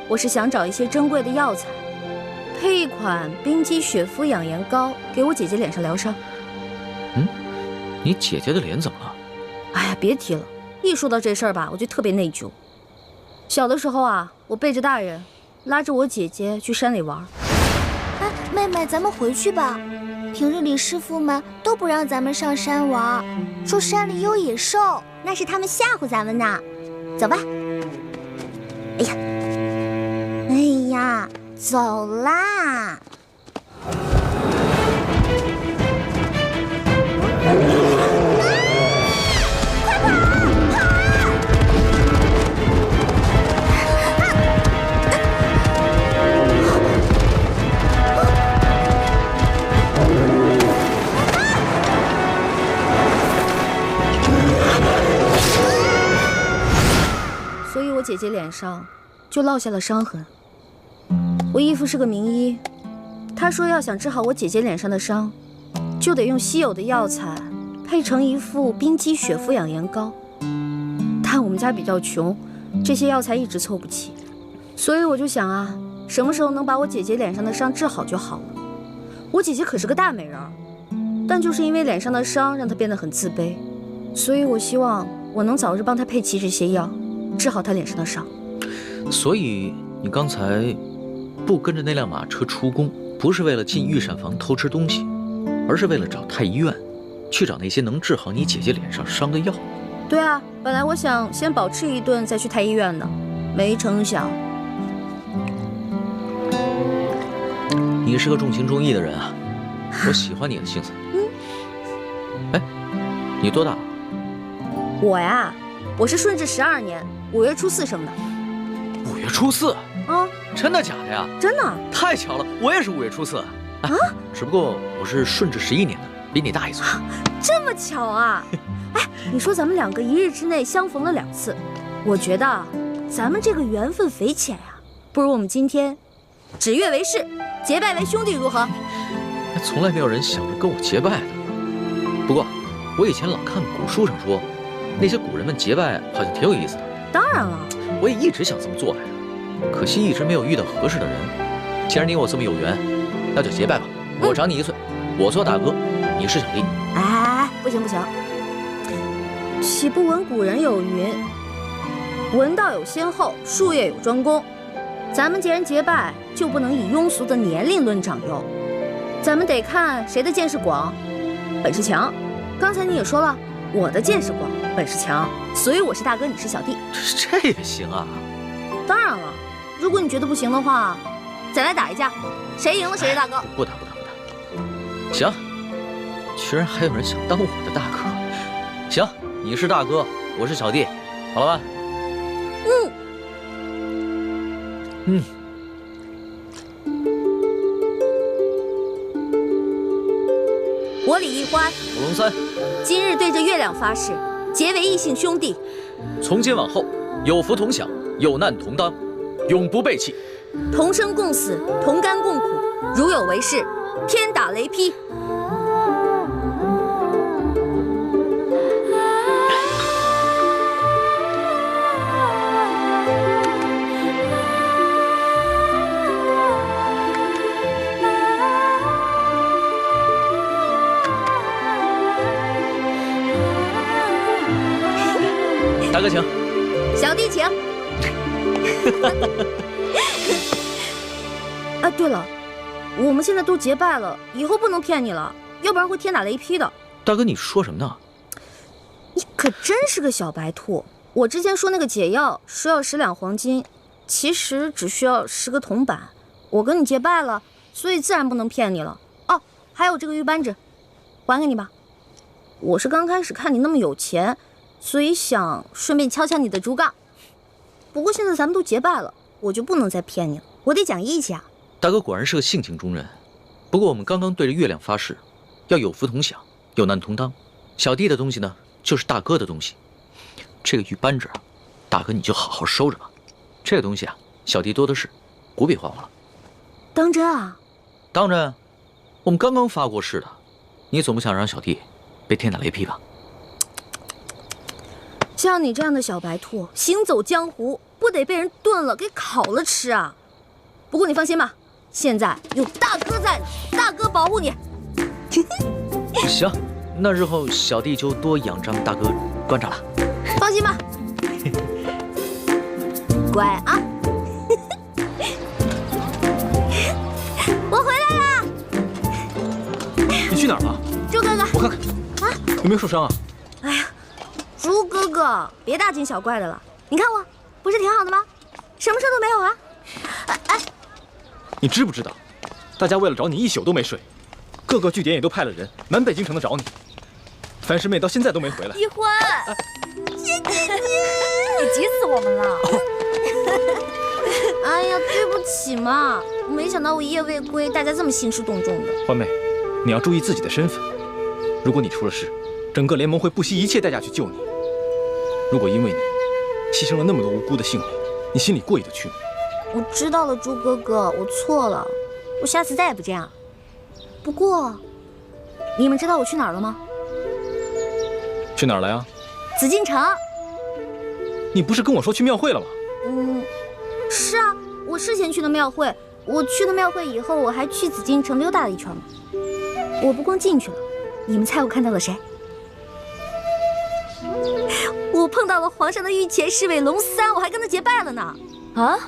Speaker 1: 我是想找一些珍贵的药材，配一款冰肌雪肤养颜膏，给我姐姐脸上疗伤。
Speaker 4: 你姐姐的脸怎么了？
Speaker 1: 哎呀，别提了，一说到这事儿吧，我就特别内疚。小的时候啊，我背着大人，拉着我姐姐去山里玩。
Speaker 11: 哎，妹妹，咱们回去吧。平日里师傅们都不让咱们上山玩，说山里有野兽，
Speaker 12: 那是他们吓唬咱们呢。走吧。哎呀，走啦！
Speaker 1: 所以我姐姐脸上就落下了伤痕。我义父是个名医，他说要想治好我姐姐脸上的伤，就得用稀有的药材配成一副冰肌雪肤养颜膏。但我们家比较穷，这些药材一直凑不齐，所以我就想啊，什么时候能把我姐姐脸上的伤治好就好了。我姐姐可是个大美人儿，但就是因为脸上的伤让她变得很自卑，所以我希望我能早日帮她配齐这些药，治好她脸上的伤。
Speaker 4: 所以你刚才不跟着那辆马车出宫，不是为了进御膳房偷吃东西，而是为了找太医院，去找那些能治好你姐姐脸上伤的药。
Speaker 1: 对啊，本来我想先饱吃一顿再去太医院的，没成想。
Speaker 4: 你是个重情重义的人啊，我喜欢你的性子。哎，你多大了？
Speaker 1: 我呀，我是顺治12年5月初4生的。
Speaker 4: 5月初4？
Speaker 1: 啊，
Speaker 4: 真的假的呀？
Speaker 1: 真的。
Speaker 4: 太巧了，我也是5月初4。啊，只不过我是顺治11年的，比你大1岁。
Speaker 1: 这么巧啊！哎，你说咱们2个1日之内相逢了2次，我觉得咱们这个缘分匪浅呀，不如我们今天指月为誓，结拜为兄弟，如何？
Speaker 4: 从来没有人想着跟我结拜的。不过，我以前老看古书上说，那些古人们结拜好像挺有意思的。
Speaker 1: 当然了，
Speaker 4: 我也一直想这么做来着，可惜一直没有遇到合适的人。既然你我这么有缘，那就结拜吧。我长你1岁，我做大哥，你是小弟。
Speaker 1: 哎，不行不行，岂不闻古人有云：文道有先后，术业有专攻。咱们既然结拜，就不能以庸俗的年龄论长幼，咱们得看谁的见识广，本事强。刚才你也说了，我的见识广，本事强，所以我是大哥，你是小弟。
Speaker 4: 这也行啊？
Speaker 1: 当然了，如果你觉得不行的话，再来打一架，谁赢了谁是大哥。
Speaker 4: 不打。行，居然还有人想当我的大哥。行，你是大哥，我是小弟，好了吧？
Speaker 1: 我李易欢，
Speaker 4: 我龙三，
Speaker 1: 今日对着月亮发誓，结为异姓兄弟。
Speaker 4: 从今往后，有福同享，有难同当，永不背弃。
Speaker 1: 同生共死，同甘共苦，如有违誓，天打雷劈。
Speaker 4: 大哥请，
Speaker 1: 小弟请。啊，对了，我们现在都结拜了，以后不能骗你了，要不然会天打雷劈的。
Speaker 4: 大哥，你说什么呢？
Speaker 1: 你可真是个小白兔！我之前说那个解药说要10两黄金，其实只需要10个铜板。我跟你结拜了，所以自然不能骗你了。哦，还有这个玉扳指，还给你吧。我是刚开始看你那么有钱，所以想顺便敲敲你的竹杠。不过现在咱们都结拜了，我就不能再骗你了，我得讲义气啊。
Speaker 4: 大哥果然是个性情中人。不过我们刚刚对着月亮发誓，要有福同享，有难同当。小弟的东西呢，就是大哥的东西。这个玉扳指啊，大哥你就好好收着吧。这个东西啊，小弟多的是，不必还我了。
Speaker 1: 当真啊？
Speaker 4: 当真。我们刚刚发过誓的，你总不想让小弟被天打雷劈吧？
Speaker 1: 像你这样的小白兔，行走江湖不得被人炖了给烤了吃啊！不过你放心吧，现在有大哥在呢，大哥保护你。
Speaker 4: 行，那日后小弟就多仰仗大哥观察了。
Speaker 1: 放心吧，乖啊！我回来了。
Speaker 9: 你去哪儿了？
Speaker 1: 猪哥哥，
Speaker 9: 我看看
Speaker 1: 啊，
Speaker 9: 有没有受伤啊？
Speaker 1: 哎呀，猪哥哥，别大惊小怪的了。你看我不是挺好的吗？什么事都没有啊。哎，
Speaker 9: 你知不知道，大家为了找你一宿都没睡，各个据点也都派了人，满北京城的找你。樊师妹到现在都没回来。
Speaker 1: 一欢，谢谢你急死我们了。哎呀，对不起嘛，没想到我一夜未归，大家这么兴师动众的。
Speaker 9: 欢妹，你要注意自己的身份。如果你出了事，整个联盟会不惜一切代价去救你。如果因为你牺牲了那么多无辜的性命，你心里过意得去吗？
Speaker 1: 我知道了，猪哥哥，我错了，我下次再也不这样。不过，你们知道我去哪儿了吗？
Speaker 9: 去哪儿了呀？
Speaker 1: 紫禁城。
Speaker 9: 你不是跟我说去庙会了吗？
Speaker 1: 是啊，我事先去的庙会。我去了庙会以后，我还去紫禁城溜达了一圈嘛。我不光进去了，你们猜我看到了谁？我碰到了皇上的御前侍卫龙三，我还跟他结拜了呢。啊？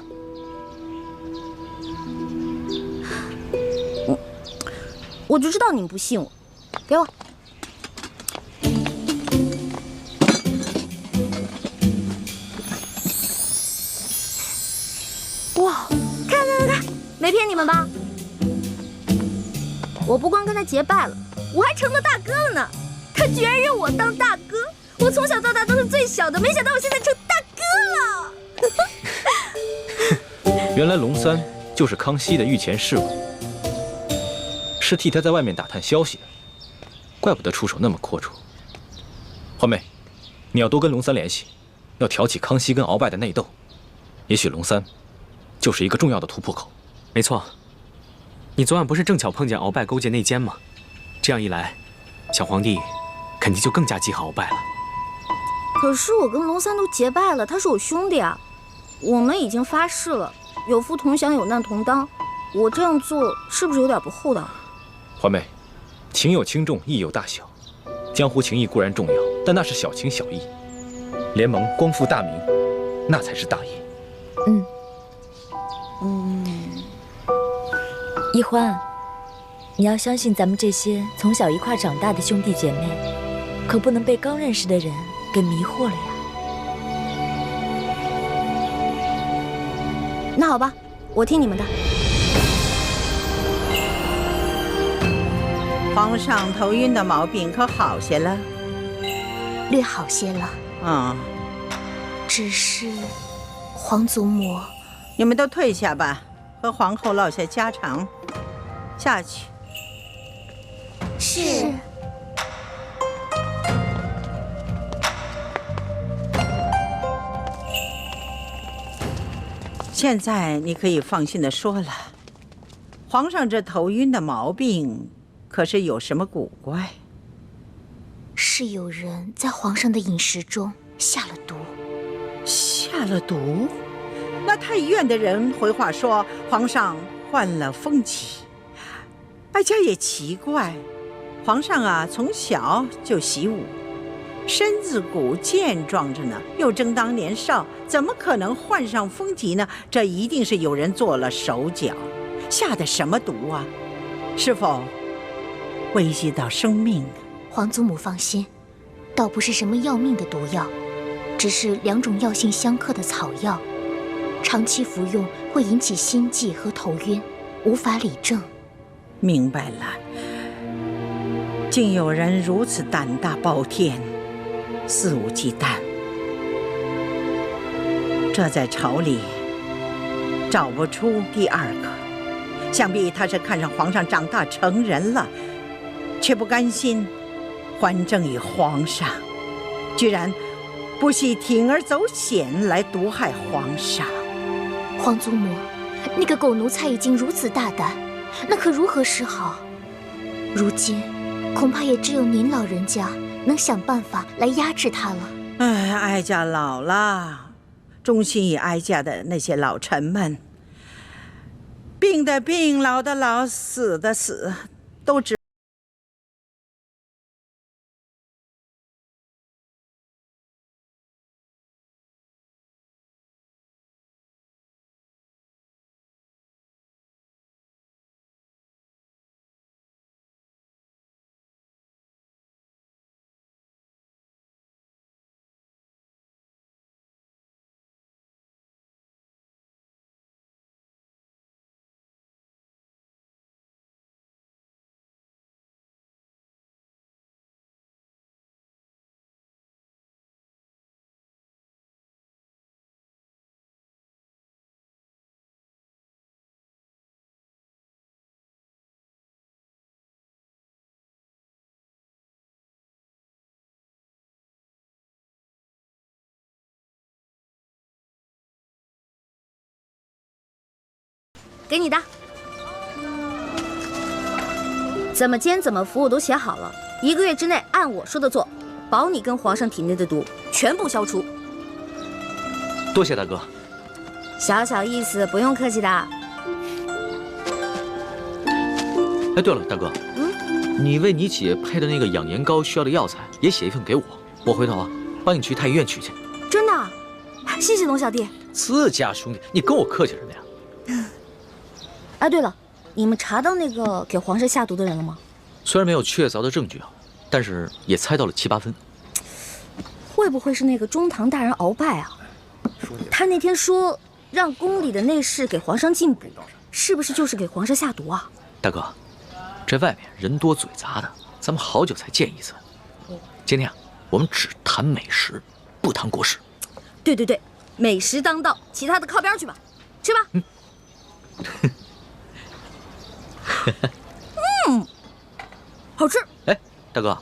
Speaker 1: 我就知道你们不信我，给我。哇，看，没骗你们吧？我不光跟他结拜了，我还成了大哥了呢。他居然认我当大哥，我从小到大都是最小的，没想到我现在成大哥
Speaker 9: 了。原来龙三就是康熙的御前侍卫，是替他在外面打探消息的，怪不得出手那么阔绰。欢妹，你要多跟龙三联系，要挑起康熙跟鳌拜的内斗，也许龙三就是一个重要的突破口。
Speaker 13: 没错，你昨晚不是正巧碰见鳌拜勾结内奸吗？这样一来，小皇帝肯定就更加记恨鳌拜了。
Speaker 1: 可是我跟龙三都结拜了，他是我兄弟啊，我们已经发誓了，有福同享，有难同当。我这样做是不是有点不厚道？
Speaker 9: 欢妹，情有轻重，义有大小。江湖情义固然重要，但那是小情小义。联盟光复大明，那才是大义。
Speaker 7: 一欢，
Speaker 14: 你要相信咱们这些从小一块长大的兄弟姐妹，可不能被刚认识的人给迷惑了呀。
Speaker 1: 那好吧，我听你们的。
Speaker 15: 皇上头晕的毛病可好些了？
Speaker 11: 略好些了。
Speaker 15: 啊，
Speaker 11: 只是皇祖母，
Speaker 15: 你们都退下吧，和皇后唠些家常。下去。
Speaker 11: 是。
Speaker 15: 现在你可以放心的说了，皇上这头晕的毛病，可是有什么古怪？
Speaker 11: 是有人在皇上的饮食中下了毒。
Speaker 15: 下了毒？那太医院的人回话说皇上患了风疾。哀家也奇怪，皇上啊，从小就习武，身子骨健壮着呢，又正当年少，怎么可能患上风疾呢？这一定是有人做了手脚，下的什么毒啊？是否危及到生命？
Speaker 11: 皇祖母放心，倒不是什么要命的毒药，只是2种药性相克的草药，长期服用会引起心悸和头晕，无法理政。
Speaker 15: 明白了，竟有人如此胆大包天，肆无忌惮，这在朝里找不出第二个。想必他是看上皇上长大成人了，却不甘心还政于皇上，居然不惜铤而走险来毒害皇上。
Speaker 11: 皇祖母，那个狗奴才已经如此大胆，那可如何是好？如今恐怕也只有您老人家能想办法来压制他了。
Speaker 15: 哎，哀家老了，忠心于哀家的那些老臣们，病的病，老的老，死的死，都只。
Speaker 1: 给你的，怎么煎怎么服我都写好了，1个月之内按我说的做，保你跟皇上体内的毒全部消除。
Speaker 4: 多谢大哥。
Speaker 1: 小小意思，不用客气的。
Speaker 4: 哎，对了，大哥，你为你姐配的那个养颜膏需要的药材也写一份给我，我回头啊帮你去太医院取去。
Speaker 1: 真的？谢谢龙小弟。
Speaker 4: 自家兄弟，你跟我客气什么呀？
Speaker 1: 哎，对了，你们查到那个给皇上下毒的人了吗？
Speaker 4: 虽然没有确凿的证据啊，但是也猜到了7、8分。
Speaker 1: 会不会是那个中堂大人鳌拜啊？他那天说让宫里的内侍给皇上进补，是不是就是给皇上下毒啊？
Speaker 4: 大哥，这外面人多嘴杂的，咱们好久才见一次。今天啊，我们只谈美食，不谈国事。
Speaker 1: 对对对，美食当道，其他的靠边去吧，吃吧。好吃。
Speaker 4: 哎，大哥，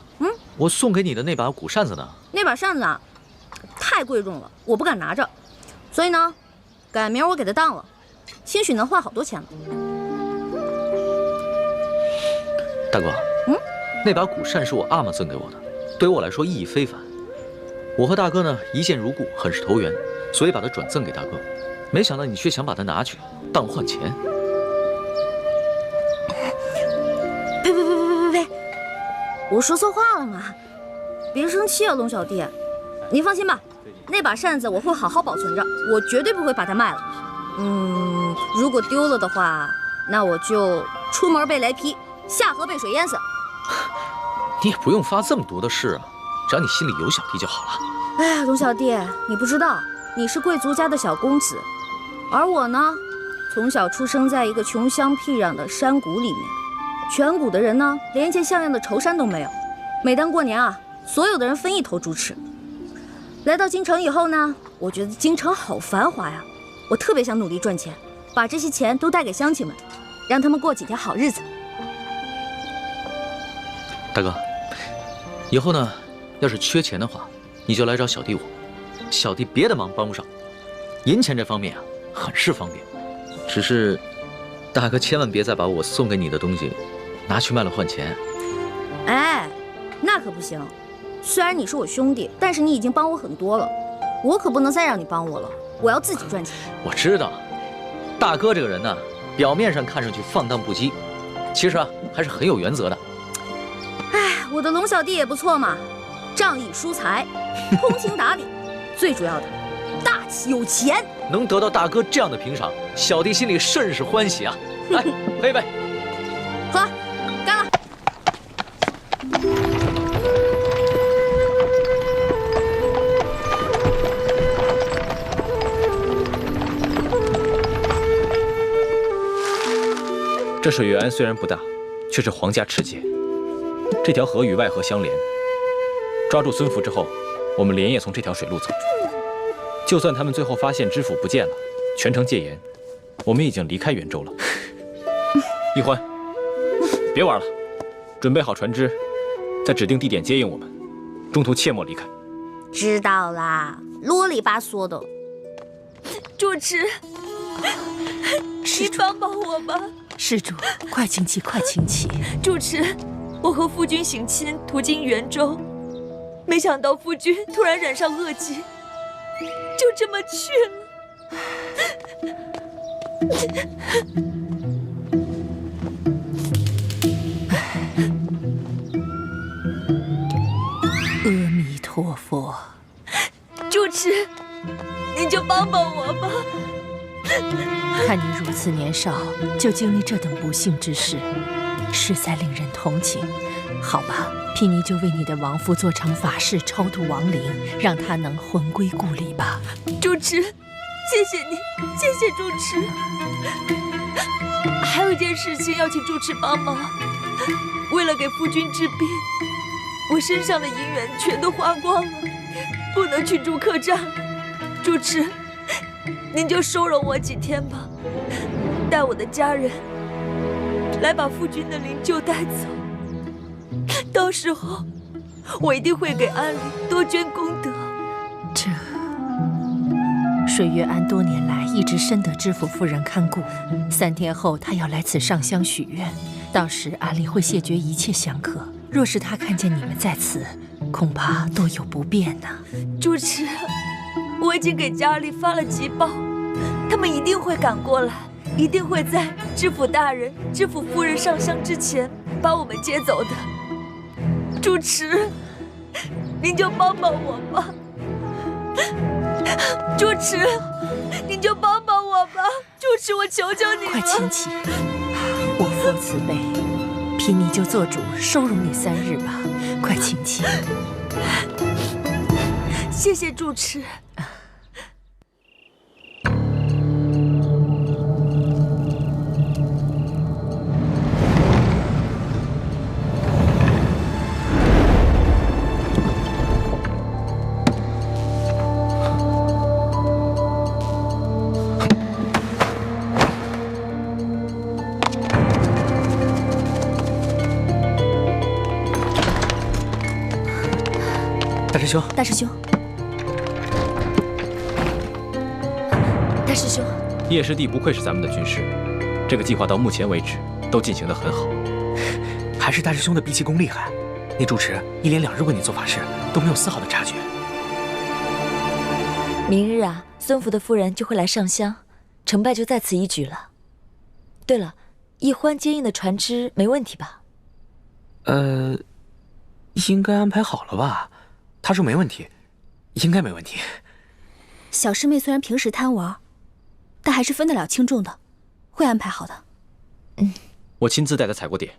Speaker 4: 我送给你的那把古扇子呢？
Speaker 1: 那把扇子啊，太贵重了，我不敢拿着，所以呢，改明儿我给它当了，兴许能换好多钱呢。
Speaker 4: 大哥，那把古扇是我阿玛赠给我的，对于我来说意义非凡。我和大哥呢一见如故，很是投缘，所以把它转赠给大哥。没想到你却想把它拿去当换钱。
Speaker 1: 呸！我说错话了嘛，别生气啊，龙小弟。您放心吧，那把扇子我会好好保存着，我绝对不会把它卖了。如果丢了的话，那我就出门被雷劈，下河被水淹死。
Speaker 4: 你也不用发这么毒的誓啊，只要你心里有小弟就好了。
Speaker 1: 哎呀，龙小弟，你不知道，你是贵族家的小公子，而我呢，从小出生在一个穷乡僻壤的山谷里面，全谷的人呢，连一件像样的绸衫都没有。每当过年啊，所有的人分一头猪吃。来到京城以后呢，我觉得京城好繁华呀，我特别想努力赚钱，把这些钱都带给乡亲们，让他们过几天好日子。
Speaker 4: 大哥，以后呢，要是缺钱的话，你就来找小弟我，小弟别的忙帮不上，银钱这方面啊，很是方便。只是，大哥千万别再把我送给你的东西拿去卖了换钱。
Speaker 1: 哎，那可不行。虽然你是我兄弟，但是你已经帮我很多了，我可不能再让你帮我了，我要自己赚钱。
Speaker 4: 我知道，大哥这个人呢，表面上看上去放荡不羁，其实啊还是很有原则的。
Speaker 1: 哎，我的龙小弟也不错嘛，仗义疏财，通情达理，最主要的，大气有钱。
Speaker 4: 能得到大哥这样的评赏，小弟心里甚是欢喜啊！来，喝一杯。
Speaker 1: 喝，干了。
Speaker 9: 这水源虽然不大，却是皇家赤节。这条河与外河相连，抓住孙福之后，我们连夜从这条水路走。就算他们最后发现知府不见了，全城戒严，我们已经离开袁州了。一欢，别玩了，准备好船只，在指定地点接应我们，中途切莫离开。
Speaker 1: 知道啦，啰里吧嗦的。
Speaker 14: 主持，你帮帮我吧。
Speaker 16: 施主，快请起，快请起。
Speaker 14: 主持，我和夫君行亲途经袁州，没想到夫君突然染上恶疾，就这么去
Speaker 16: 了。阿弥陀佛。
Speaker 14: 主持，您就帮帮我吧。
Speaker 16: 看你如此年少就经历这等不幸之事，实在令人同情。好吧，毗尼就为你的亡夫做场法事，超度亡灵，让他能魂归故里吧。
Speaker 14: 主持，谢谢你，谢谢主持。还有一件事情要请主持帮忙，为了给夫君治病，我身上的银元全都花光了，不能去住客栈。主持，您就收容我几天吧，带我的家人来把夫君的灵柩带走。到时候我一定会给安里多捐功德。
Speaker 16: 这水月庵多年来一直深得知府夫人看顾，3天后他要来此上香许愿，到时安里会谢绝一切香客。若是他看见你们在此，恐怕多有不便呢。
Speaker 14: 主持，我已经给家里发了急报，他们一定会赶过来，一定会在知府大人、知府夫人上香之前把我们接走的。主持，您就帮帮我吧。主持，您就帮帮我吧。主持，我求求你了。
Speaker 16: 快请起，我佛慈悲，毗尼就做主收容你3日吧。快请起。
Speaker 14: 谢谢主持。
Speaker 2: 大师兄，
Speaker 14: 大师兄，大师兄，
Speaker 9: 叶师弟不愧是咱们的军师，这个计划到目前为止都进行得很好。
Speaker 13: 还是大师兄的逼气功厉害，那主持1连2日为你做法事都没有丝毫的察觉。
Speaker 14: 明日啊，孙福的夫人就会来上香，成败就在此一举了。对了，一欢接应的船只没问题吧？
Speaker 13: 应该安排好了吧？他说没问题，应该没问题。
Speaker 1: 小师妹虽然平时贪玩，但还是分得了轻重的，会安排好的。
Speaker 9: 我亲自带他踩过点，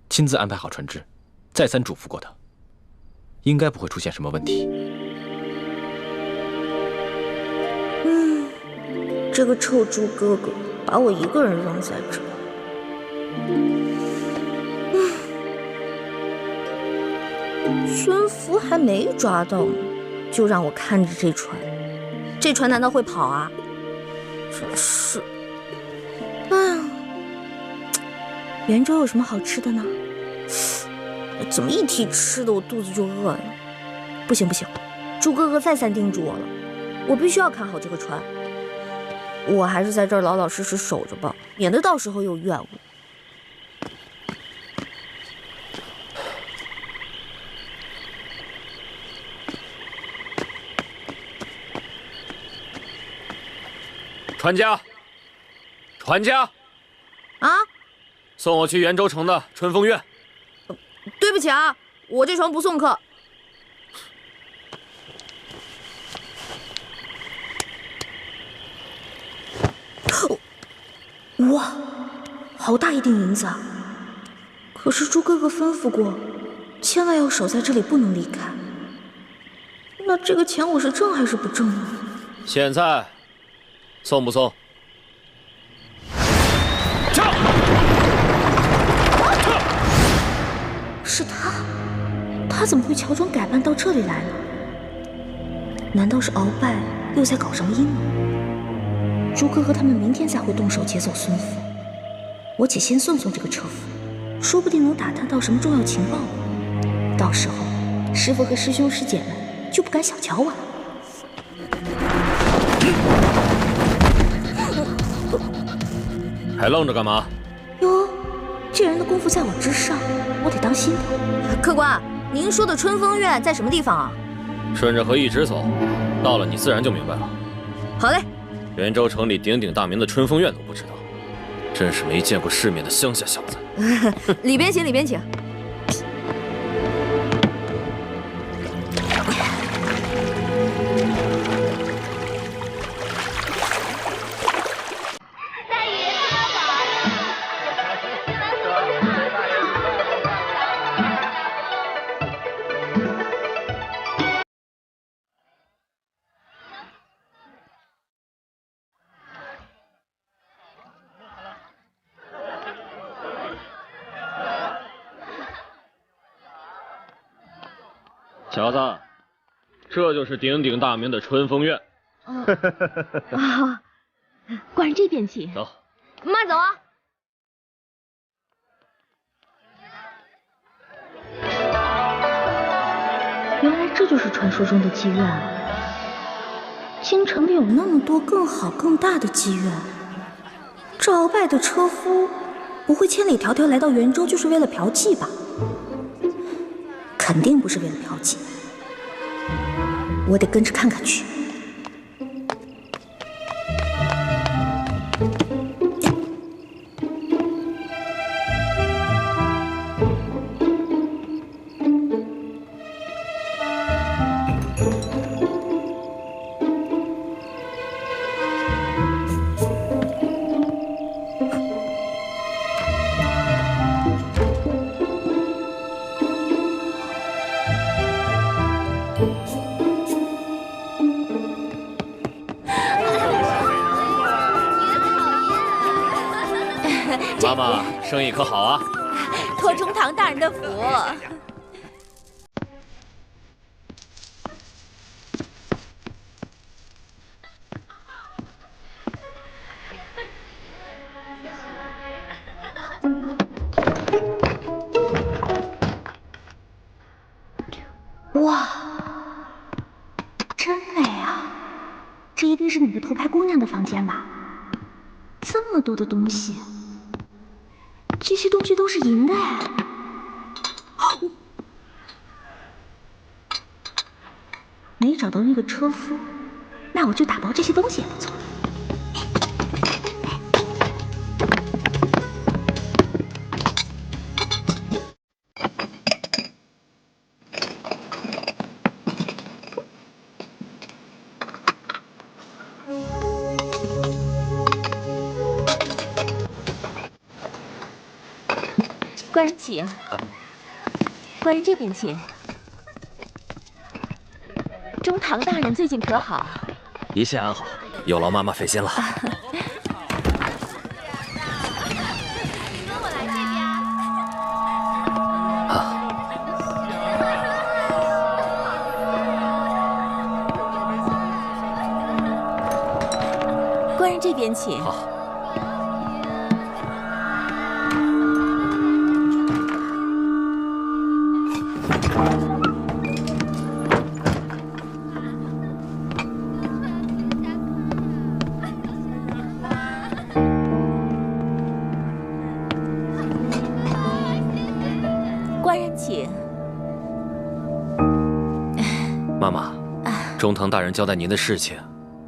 Speaker 9: 亲自安排好船只，再三嘱咐过他，应该不会出现什么问题。
Speaker 1: 这个臭猪哥哥把我一个人扔在这儿。孙福还没抓到呢，就让我看着这船，这船难道会跑啊？真是，哎呀，袁州有什么好吃的呢？怎么一提吃的我肚子就饿呀？不行不行，猪哥哥再三叮嘱我了，我必须要看好这个船。我还是在这儿老老实实守着吧，免得到时候又怨我。
Speaker 8: 船家，船家，
Speaker 1: 啊！
Speaker 8: 送我去袁州城的春风院。
Speaker 1: 对不起啊，我这船不送客。哇，好大一锭银子啊！可是猪哥哥吩咐过，千万要守在这里，不能离开。那这个钱我是挣还是不挣呢？
Speaker 8: 现在送不送？
Speaker 1: 是他，他怎么会乔装改扮到这里来呢？难道是鳌拜又在搞什么阴谋？猪哥哥他们明天才会动手劫走孙福，我且先送送这个车夫，说不定能打探到什么重要情报。到时候师傅和师兄师姐们就不敢小瞧我了。
Speaker 8: 还愣着干嘛？
Speaker 1: 哟，这人的功夫在我之上，我得当心点。客官，您说的春风院在什么地方啊？
Speaker 8: 顺着河一直走，到了你自然就明白了。
Speaker 1: 好嘞。
Speaker 8: 袁州城里鼎鼎大名的春风院都不知道，真是没见过世面的乡下小子。
Speaker 1: 里边请，里边请。
Speaker 8: 小子，这就是鼎鼎大名的春风院。
Speaker 11: 啊，管这边请。
Speaker 8: 走，
Speaker 1: 慢走啊！原来这就是传说中的妓院啊！京城里有那么多更好更大的妓院，这鳌拜的车夫不会千里迢迢来到袁州就是为了嫖妓吧？肯定不是为了嫖妓，我得跟着看看去。
Speaker 8: 妈妈，生意可好啊？
Speaker 14: 托中堂大人的福。
Speaker 11: 哇，真美啊！这一定是哪个偷拍姑娘的房间吧？这么多的东西。这些东西都是银的哎！没找到那个车夫，那我就打包这些东西也不错。
Speaker 17: 官人请，官人这边请。中堂大人最近可好？
Speaker 8: 一切安好，有劳妈妈费心了。
Speaker 17: 官人这边请。
Speaker 8: 好。
Speaker 17: 官人请。
Speaker 8: 妈妈，中堂大人交代您的事情，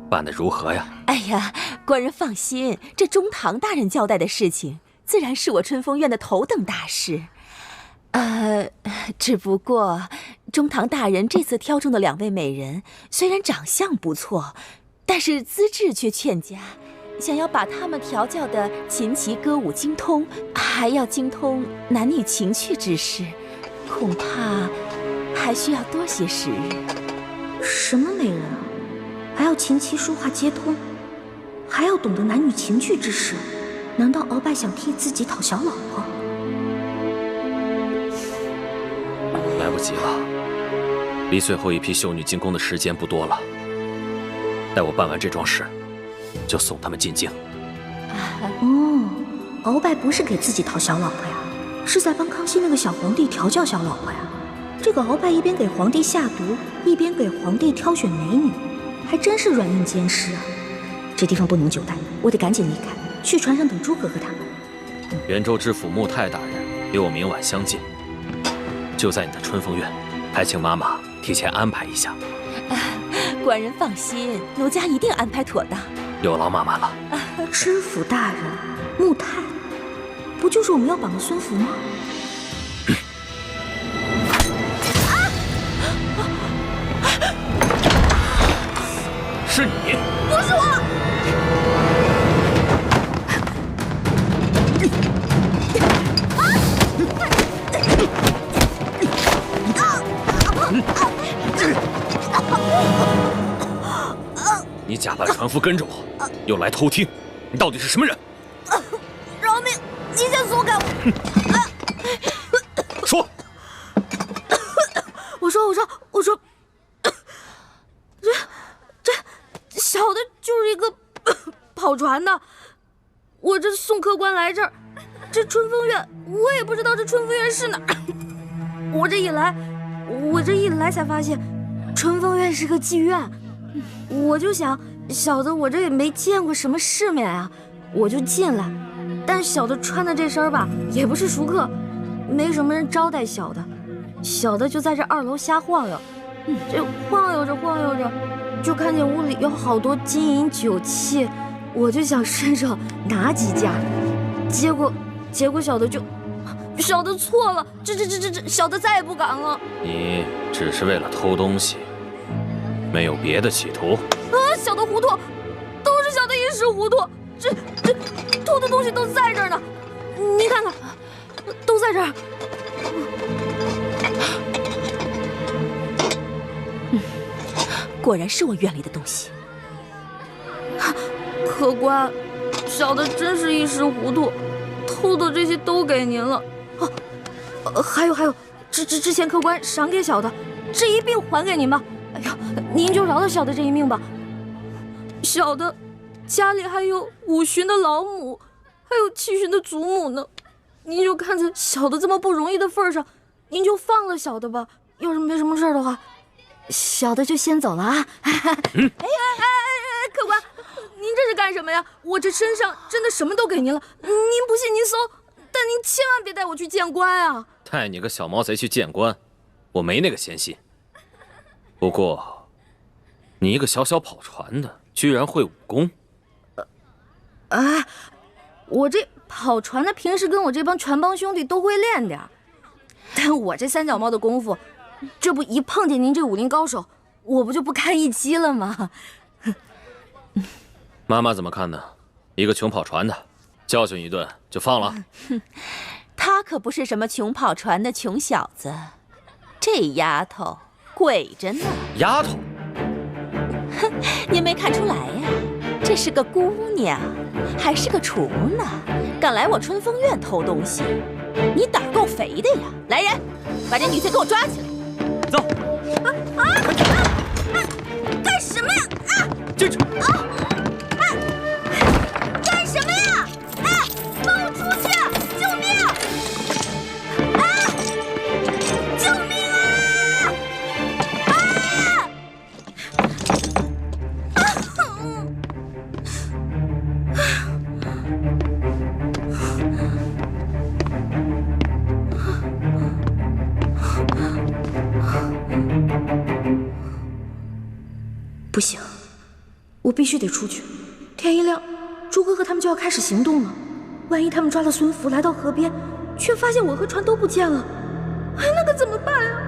Speaker 8: 办得如何呀？
Speaker 17: 哎呀，官人放心，这中堂大人交代的事情，自然是我春风院的头等大事。只不过中堂大人这次挑中的2位美人，虽然长相不错，但是资质却欠佳。想要把她们调教的琴棋歌舞精通，还要精通男女情趣之事，恐怕还需要多些时日。
Speaker 11: 什么美人啊？还要琴棋书画皆通，还要懂得男女情趣之事？难道鳌拜想替自己讨小老婆？
Speaker 8: 来不及了，离最后一批秀女进宫的时间不多了。待我办完这桩事，就送他们进京。
Speaker 11: 哦，鳌拜不是给自己讨小老婆呀，是在帮康熙那个小皇帝调教小老婆呀。这个鳌拜一边给皇帝下毒，一边给皇帝挑选美女，还真是软硬兼施啊。这地方不能久待，我得赶紧离开，去船上等诸葛和他们。
Speaker 8: 元州知府穆泰大人离我明晚相近，就在你的春风院，还请妈妈提前安排一下。
Speaker 17: 官人放心，奴家一定安排妥当。
Speaker 8: 有劳妈妈了。
Speaker 11: 知府大人，穆泰，不就是我们要绑的孙福吗？
Speaker 8: 是你？
Speaker 1: 不是我。
Speaker 8: 你假扮船夫跟着我，又来偷听，你到底是什么人？
Speaker 1: 饶命！你先松开我！
Speaker 8: 说。
Speaker 1: 我说，这小的就是一个跑船的，我这送客官来这儿，这春风院我也不知道这春风院是哪儿，我这一来才发现，春风院是个妓院。我就想，小的我这也没见过什么世面啊，我就进来。但小的穿的这身吧，也不是熟客，没什么人招待小的，小的就在这2楼瞎晃悠。这晃悠着，就看见屋里有好多金银酒器，我就想伸手拿几件，结果小的错了，这小的再也不敢了。
Speaker 8: 你只是为了偷东西，没有别的企图？
Speaker 1: 小的糊涂，都是小的一时糊涂，这偷的东西都在这儿呢，你看看，都在这儿。
Speaker 17: 果然是我院里的东西。
Speaker 1: 客官，小的真是一时糊涂，偷的这些都给您了。还有，之前客官赏给小的，这一并还给您吧。哎呀，您就饶了小的这一命吧。小的家里还有5旬的老母，还有7旬的祖母呢。您就看在小的这么不容易的份上，您就放了小的吧。要是没什么事的话，小的就先走了啊。客官，您这是干什么呀？我这身上真的什么都给您了，您不信您搜，但您千万别带我去见官啊！
Speaker 8: 带你个小毛贼去见官，我没那个闲心。不过，你一个小小跑船的，居然会武功？
Speaker 1: 我这跑船的平时跟我这帮船帮兄弟都会练点，但我这3脚猫的功夫，这不一碰见您这武林高手，我不就不堪一击了吗？
Speaker 8: 妈妈怎么看呢？一个穷跑船的，教训一顿就放了？
Speaker 17: 他可不是什么穷跑船的穷小子，这丫头鬼着呢。
Speaker 8: 丫头，
Speaker 17: 哼，您没看出来呀？这是个姑娘，还是个厨呢，敢来我春风院偷东西，你胆儿够肥的呀！来人，把这女贼给我抓起来！
Speaker 8: 走。
Speaker 1: 干什么呀？
Speaker 8: 进去。
Speaker 1: 干什么呀？放我出去！救命！救命
Speaker 18: 不行，我必须得出去。天一亮，朱哥和他们就要开始行动了。万一他们抓了孙福来到河边，却发现我和船都不见了，那可怎么办呀？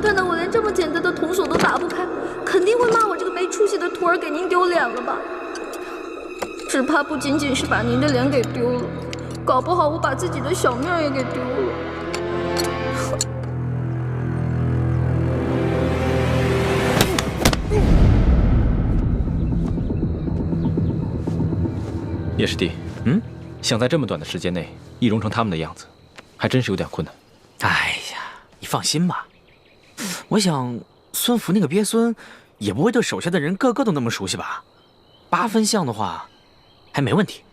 Speaker 18: 看到我连这么简单的铜锁都打不开，肯定会骂我这个没出息的徒儿给您丢脸了吧？只怕不仅仅是把您的脸给丢了，搞不好我把自己的小命也给丢了。
Speaker 9: 叶师弟，想在这么短的时间内易容成他们的样子，还真是有点困难。
Speaker 13: 哎呀，你放心吧。我想，孙福那个鳖孙，也不会对手下的人个个都那么熟悉吧？8分像的话，还没问题。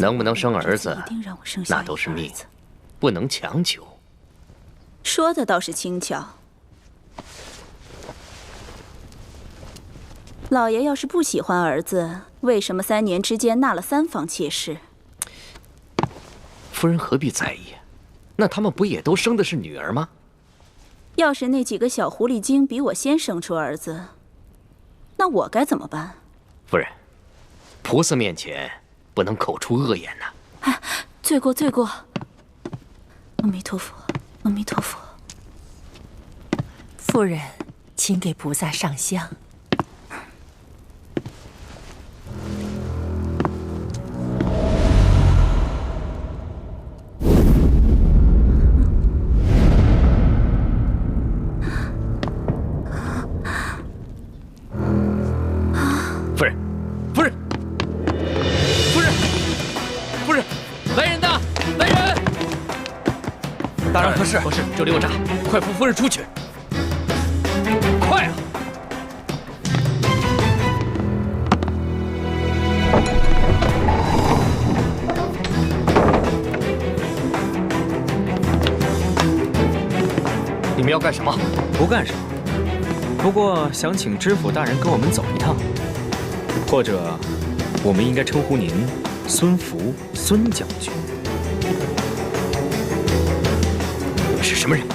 Speaker 8: 能不能生儿子，那都是命，不能强求。
Speaker 17: 说的倒是轻巧。老爷要是不喜欢儿子，为什么3年之间纳了3房妾室？
Speaker 8: 夫人何必在意？那他们不也都生的是女儿吗？
Speaker 17: 要是那几个小狐狸精比我先生出儿子，那我该怎么办？
Speaker 8: 夫人，菩萨面前不能口出恶言呐。
Speaker 17: 罪过，罪过。阿弥陀佛，阿弥陀佛。
Speaker 16: 夫人，请给菩萨上香。
Speaker 8: 夫人，夫人，夫人，夫人，来人呐！来人！
Speaker 3: 大人何事？
Speaker 4: 不是，这里有诈，快扶夫人出去！快啊！
Speaker 3: 你们要干什么？
Speaker 13: 不干什么，不过想请知府大人跟我们走一趟，或者我们应该称呼您孙福孙将军。
Speaker 4: 你是什么人？